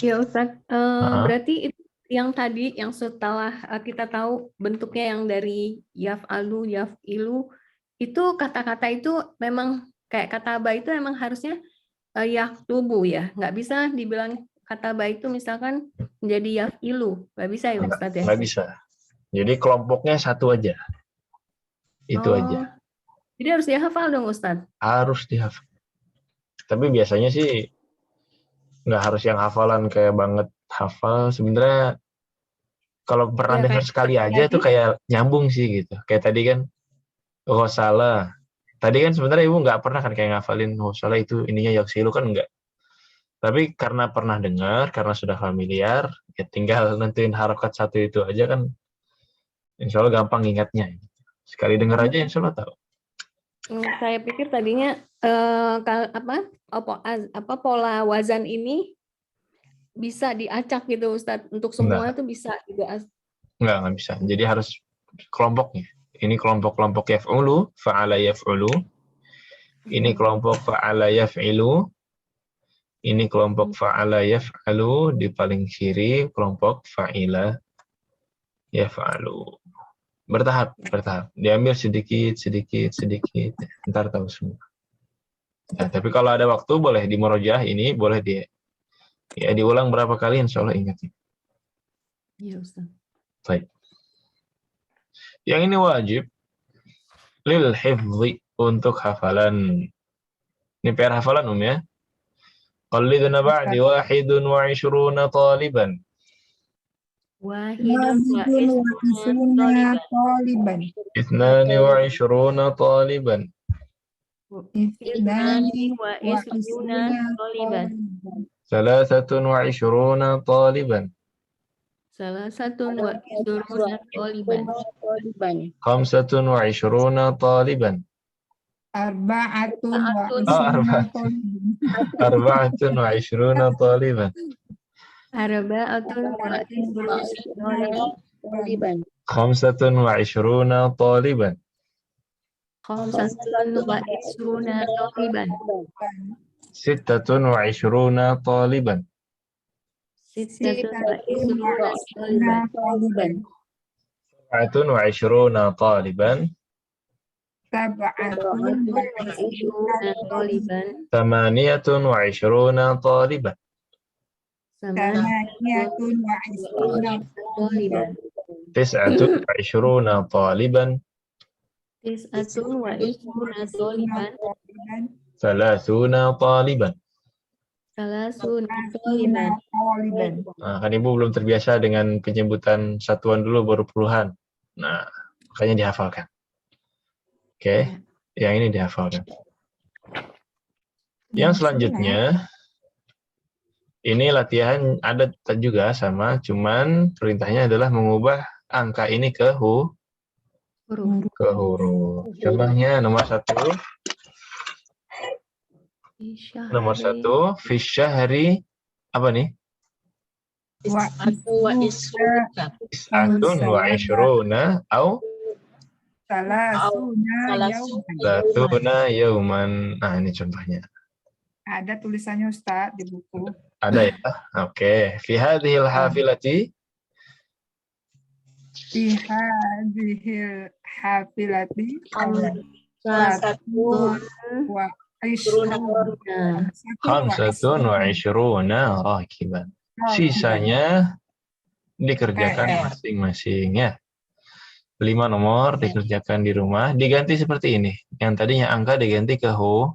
Ya Ustadz, Heeh. berarti itu yang tadi yang setelah kita tahu bentuknya yang dari yaf'alu, yaf'ilu, itu kata-kata itu memang kayak kata ba itu memang harusnya yaktubu ya, nggak bisa dibilang kata ba itu misalkan menjadi yaf'ilu, nggak bisa ya Ustadz ya? Nggak bisa. Jadi kelompoknya satu aja. Itu aja. Jadi harus dihafal dong Ustadz. Harus dihafal. Tapi biasanya sih nggak harus yang hafalan kayak banget hafal. Sebenarnya kalau pernah Ya, dengar kayak sekali tadi. aja tuh kayak nyambung sih gitu. Kayak tadi kan salah. Tadi kan sebenarnya ibu nggak pernah kan kayak ngafalin salah itu ininya yaksilu kan enggak. Tapi karena pernah dengar, karena sudah familiar, ya tinggal nentuin harokat satu itu aja kan. Insya Allah gampang ingatnya. Sekali dengar aja insya Allah tahu. Saya pikir tadinya pola wazan ini bisa diacak gitu Ustadz, untuk semua itu bisa gitu. Nggak bisa. Jadi harus kelompoknya. Ini kelompok-kelompok yaf'ulu, fa'ala yaf'ulu. Ini kelompok fa'ala yaf'ilu. Ini kelompok fa'ala yaf'alu. Di paling kiri kelompok fa'ila yaf'alu. Bertahap. Diambil sedikit. Ntar tahu semua. Nah, tapi kalau ada waktu boleh di murojaah ini, boleh diulang berapa kali insya Allah ingat. Iya Ustaz. Baik. Yang ini wajib lil hifzi, untuk hafalan. Ini PR hafalan ya. Qallidna ba'di 21 taliban. Wahidun wa isruna taliban. 22 taliban. Ithnani wa isruna taliban. 23 taliban. Salasatun wa isruna taliban. 25 taliban. Arba'atun wa Arba'atun wa 20 taliban. Arba'atun wa isruna taliban. 25 taliban. Khamsatun wa isruna taliban. 26 taliban. Sittatun wa isruna taliban. 27 taliban. Sab'atun wa Isruna taliban. 28 taliban. Samaniyatun wa isruna taliban. 29 taliban. Tis'atun wa isruna taliban. 30 taliban. Salasun taliban. Nah, kan Ibu belum terbiasa dengan penyebutan satuan dulu baru puluhan. Nah, makanya dihafalkan. Oke, yang ini dihafalkan. Yang selanjutnya, ini latihan ada juga sama, cuman perintahnya adalah mengubah angka ini ke huruf. Contohnya nomor 1. Nomor 1, fi syahri apa nih? Is'atun wa ishruna au salatuna yauman. Nah, ini contohnya. Ada tulisannya Ustaz di buku. Ada ya? Oke. Fi hadhil hafilati. Fi hadhil hafilati. Khamsatun wa ishruna rakiban. Sisanya dikerjakan masing-masing ya. 5 nomor dikerjakan di rumah, diganti seperti ini. Yang tadinya angka diganti ke huruf.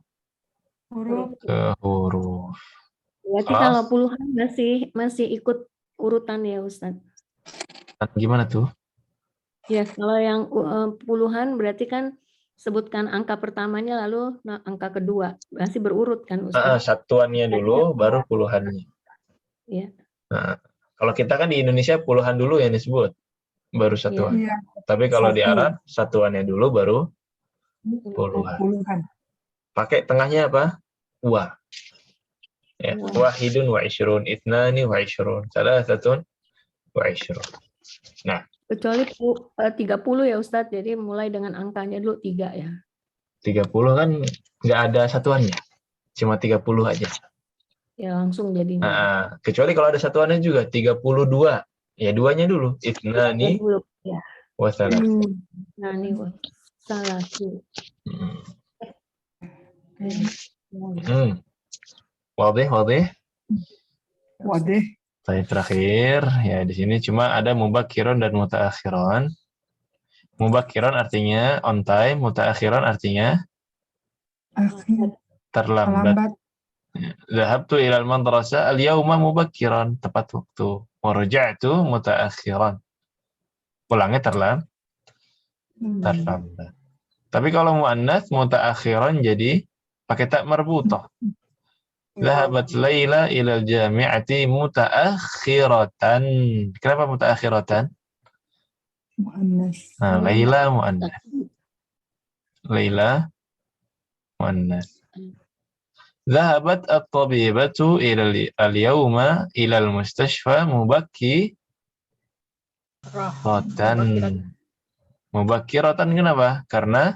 Berarti kalau puluhan masih ikut urutan ya Ustaz. Gimana tuh? Ya, kalau yang puluhan berarti kan sebutkan angka pertamanya lalu angka kedua. Masih berurut kan Ustaz? Satuannya dulu baru puluhannya. Iya. Nah, Kalau kita kan di Indonesia puluhan dulu yang disebut, baru satuan. Iya, Tapi kalau di satu. Arab satuannya dulu baru puluhan. Puluhan. Pakai tengahnya apa? Wa. Ya, wahidun wa isyrun, itnani wa isyrun, salasatun wa isyrun. Nah, Kecuali 30 ya Ustadz, jadi mulai dengan angkanya dulu 3 ya. 30 kan nggak ada satuannya. Cuma 30 aja. Ya langsung jadinya. Nah, kecuali kalau ada satuannya juga 32. Ya duanya dulu. Itnani Dulu ya. wa salasatun. Nah, ini salah tuh. Wadih. Waduh. Terakhir, ya di sini cuma ada mubakkiron dan mutaakhiron. Mubakkiron artinya on time, mutaakhiron artinya Akhir. terlambat. Lambat. Dhahabtu ilal madrasah al-yawma mubakkiran, tepat waktu. Wa raja'tu mutaakhiran. Pulangnya terlambat. Tapi kalau muannats mutaakhiran jadi pakai tak marbutah. Dhahabat Laila ilal jami'ati mutaakhiratan. Kenapa mutaakhiratan? Muannas. Nah, Laila muannas. Laila muannas. Dhahabat at-tabibatu al-yawma ila al-mustashfa mubakkiratan. Mubakkiratan kenapa? Karena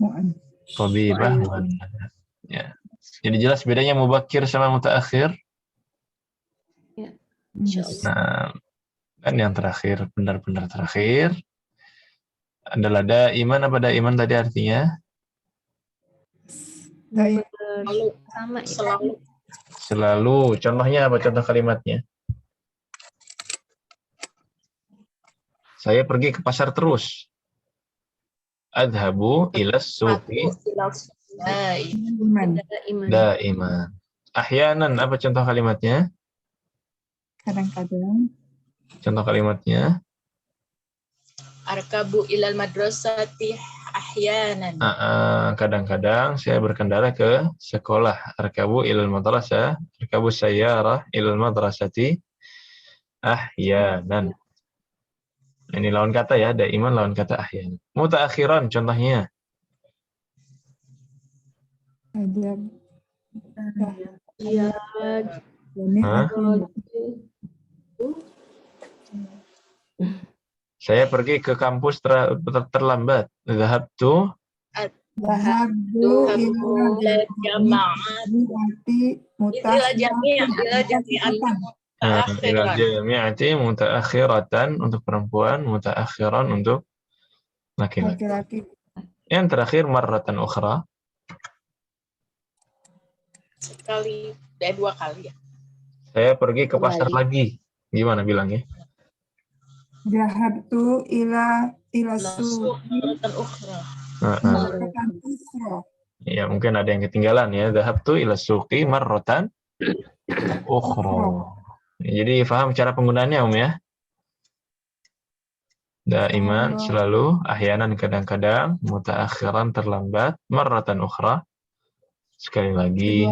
Muannas. tabibah muannas. Ya. Jadi jelas bedanya mubakkir sama mutaakhir. Nah, dan yang terakhir, benar-benar terakhir adalah daiman. Apa daiman tadi artinya? Sama ya. Selalu. Contohnya apa? Contoh kalimatnya. Saya pergi ke pasar terus. Adhabu ila suqi daiman. Ahyanan, apa contoh kalimatnya? Kadang-kadang. Contoh kalimatnya. Arkabu ilal madrasati ahyanan. Kadang-kadang saya berkendara ke sekolah. Arkabu ilal madrasah. Arkabu sayyarah ilal madrasati ahyanan. Ini lawan kata ya, daiman lawan kata ahyanan. Mutaakhiran contohnya. Ada. Iya. Hah? Saya pergi ke kampus terlambat. Dhahabtu Dhahabtu ila jami'ati mutaakhiratan untuk perempuan, mutaakhiran untuk laki-laki. Yang terakhir marratan ukhra. Sekali, 2 kali ya. Saya pergi ke pasar lagi. Gimana bilangnya? Dhahabtu ila Marratan ukhra. Ya, mungkin ada yang ketinggalan ya. Dhahabtu ila suqi marratan ukhra. Jadi paham cara penggunaannya ya? Daiman selalu, ahyanan kadang-kadang, mutaakhiran terlambat, marratan ukhra sekali lagi,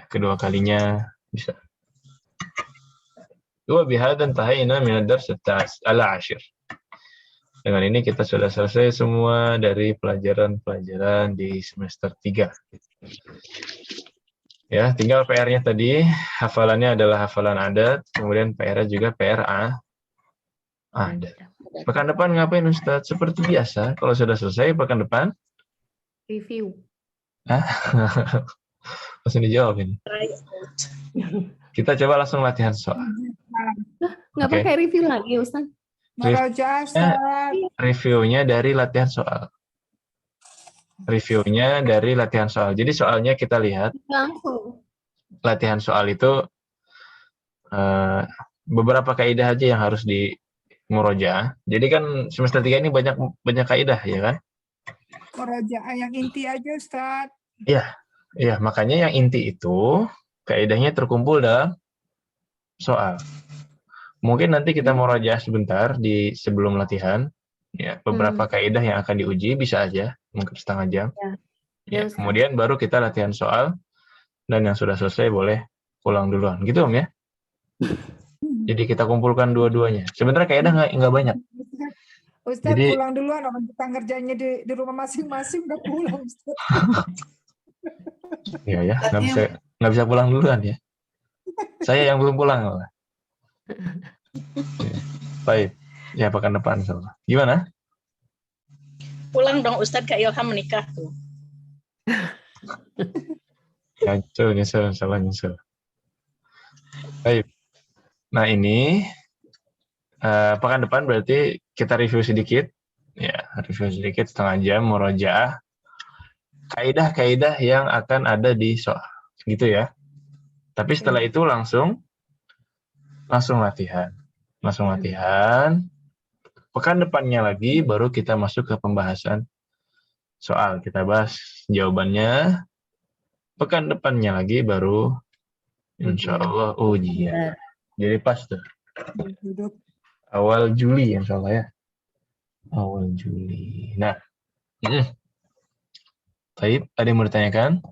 kedua kalinya bisa. Wa bihadza intahayna min ad-dars al-ashir. Dengan ini kita sudah selesai semua dari pelajaran-pelajaran di semester 3. Ya, tinggal PR-nya tadi, hafalannya adalah hafalan adat, kemudian PR-nya juga PR adat. Pekan depan ngapain Ustadz? Seperti biasa, kalau sudah selesai pekan depan Review. langsung dijawab ini. Kita coba langsung latihan soal. Nggak pakai review lagi Ustaz? Reviewnya dari latihan soal. Jadi soalnya kita lihat. Langsung. Latihan soal itu beberapa kaidah aja yang harus di murojaah. Jadi kan semester 3 ini banyak kaidah ya kan? Murojaah yang inti aja Ustaz. Iya, makanya yang inti itu kaidahnya terkumpul dalam soal. Mungkin nanti kita murojaah sebentar di sebelum latihan. Ya, beberapa kaidah yang akan diuji bisa aja, mungkin setengah jam. Ya, kemudian baru kita latihan soal dan yang sudah selesai boleh pulang duluan. Gitu Om ya? Jadi kita kumpulkan dua-duanya. Sebenarnya kaidah nggak banyak. Ustadz Jadi pulang duluan, orang kita ngerjainnya di rumah masing-masing udah pulang Ustadz. ya nggak bisa pulang duluan ya. Saya yang belum pulang malah. Baik, ya pekan depan insyaallah. Gimana? Pulang dong Ustadz, Kak Ilham menikah tuh. Nyesel, salah nyesel. Baik. Nah ini pekan depan berarti kita review sedikit, ya review sedikit setengah jam murojaah kaidah-kaidah yang akan ada di soal, gitu ya. Tapi setelah itu langsung latihan. Pekan depannya lagi baru kita masuk ke pembahasan soal. Kita bahas jawabannya. Pekan depannya lagi baru insya Allah ujian. Jadi pas tuh. Awal Juli insya Allah ya. Awal Juli. Nah. Baik, ada yang mau ditanyakan?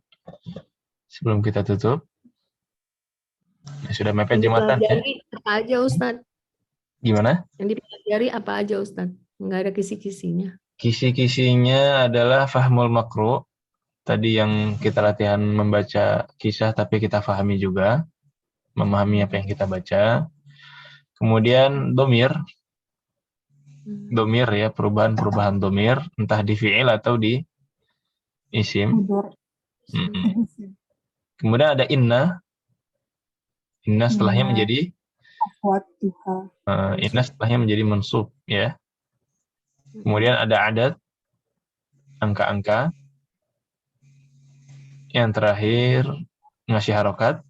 Sebelum kita tutup. Ya, sudah mepet jumatan ya. Apa aja Ustadz? Gimana? Yang dipelajari apa aja Ustadz? Nggak ada kisi-kisinya. Kisi-kisinya adalah fahmul makru. Tadi yang kita latihan membaca kisah tapi kita fahami juga. Memahami apa yang kita baca. Kemudian domir. Domir ya, perubahan domir. Entah di fi'il atau di isim. Kemudian ada inna. Inna setelahnya menjadi inna setelahnya menjadi mansub ya. Kemudian ada adat, angka-angka. Yang terakhir ngasih harokat.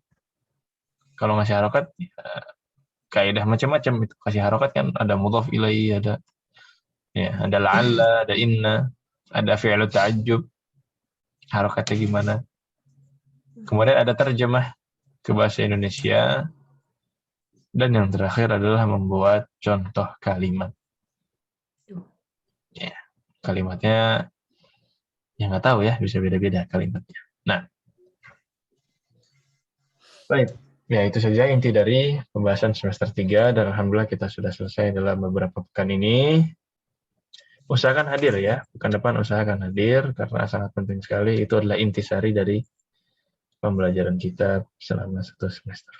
Kalau ngasih harokat kaidah macam-macam itu. Kasih harokat kan ada mudhaf ilaihi, ada la'alla, ada inna, ada fi'lu ta'ajjub. Harokatnya gimana? Kemudian ada terjemah ke bahasa Indonesia. Dan yang terakhir adalah membuat contoh kalimat. Ya, kalimatnya ya nggak tahu ya, bisa beda-beda kalimatnya. Nah, baik. Ya, itu saja inti dari pembahasan semester 3 dan alhamdulillah kita sudah selesai dalam beberapa pekan ini. Usahakan hadir ya, pekan depan usahakan hadir karena sangat penting sekali. Itu adalah intisari dari pembelajaran kita selama 1 semester.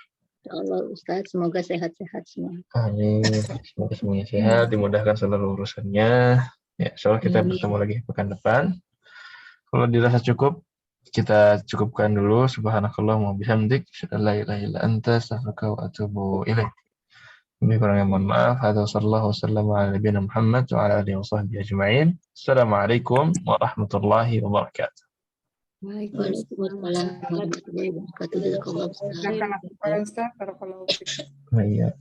Allah Ustaz, semoga sehat-sehat semua. Amin. Semoga semuanya sehat, dimudahkan seluruh urusannya. Ya, insyaallah kita bertemu lagi pekan depan. Kalau dirasa cukup, kita cukupkan dulu. Subhanakallahumma bihamdik, asyhadu an la ilaha illa anta, astaghfiruka wa atubu ilaik. Ini kurangnya mohon maaf. Hadza sallallahu wasallam ala nabiyina Muhammad wa ala alihi washabbihi ajma'in. Assalamualaikum warahmatullahi wabarakatuh. Waalaikumsalam warahmatullahi wabarakatuh. Jazakallahu khairan. Ustadz, barakallahu fiik. Iya.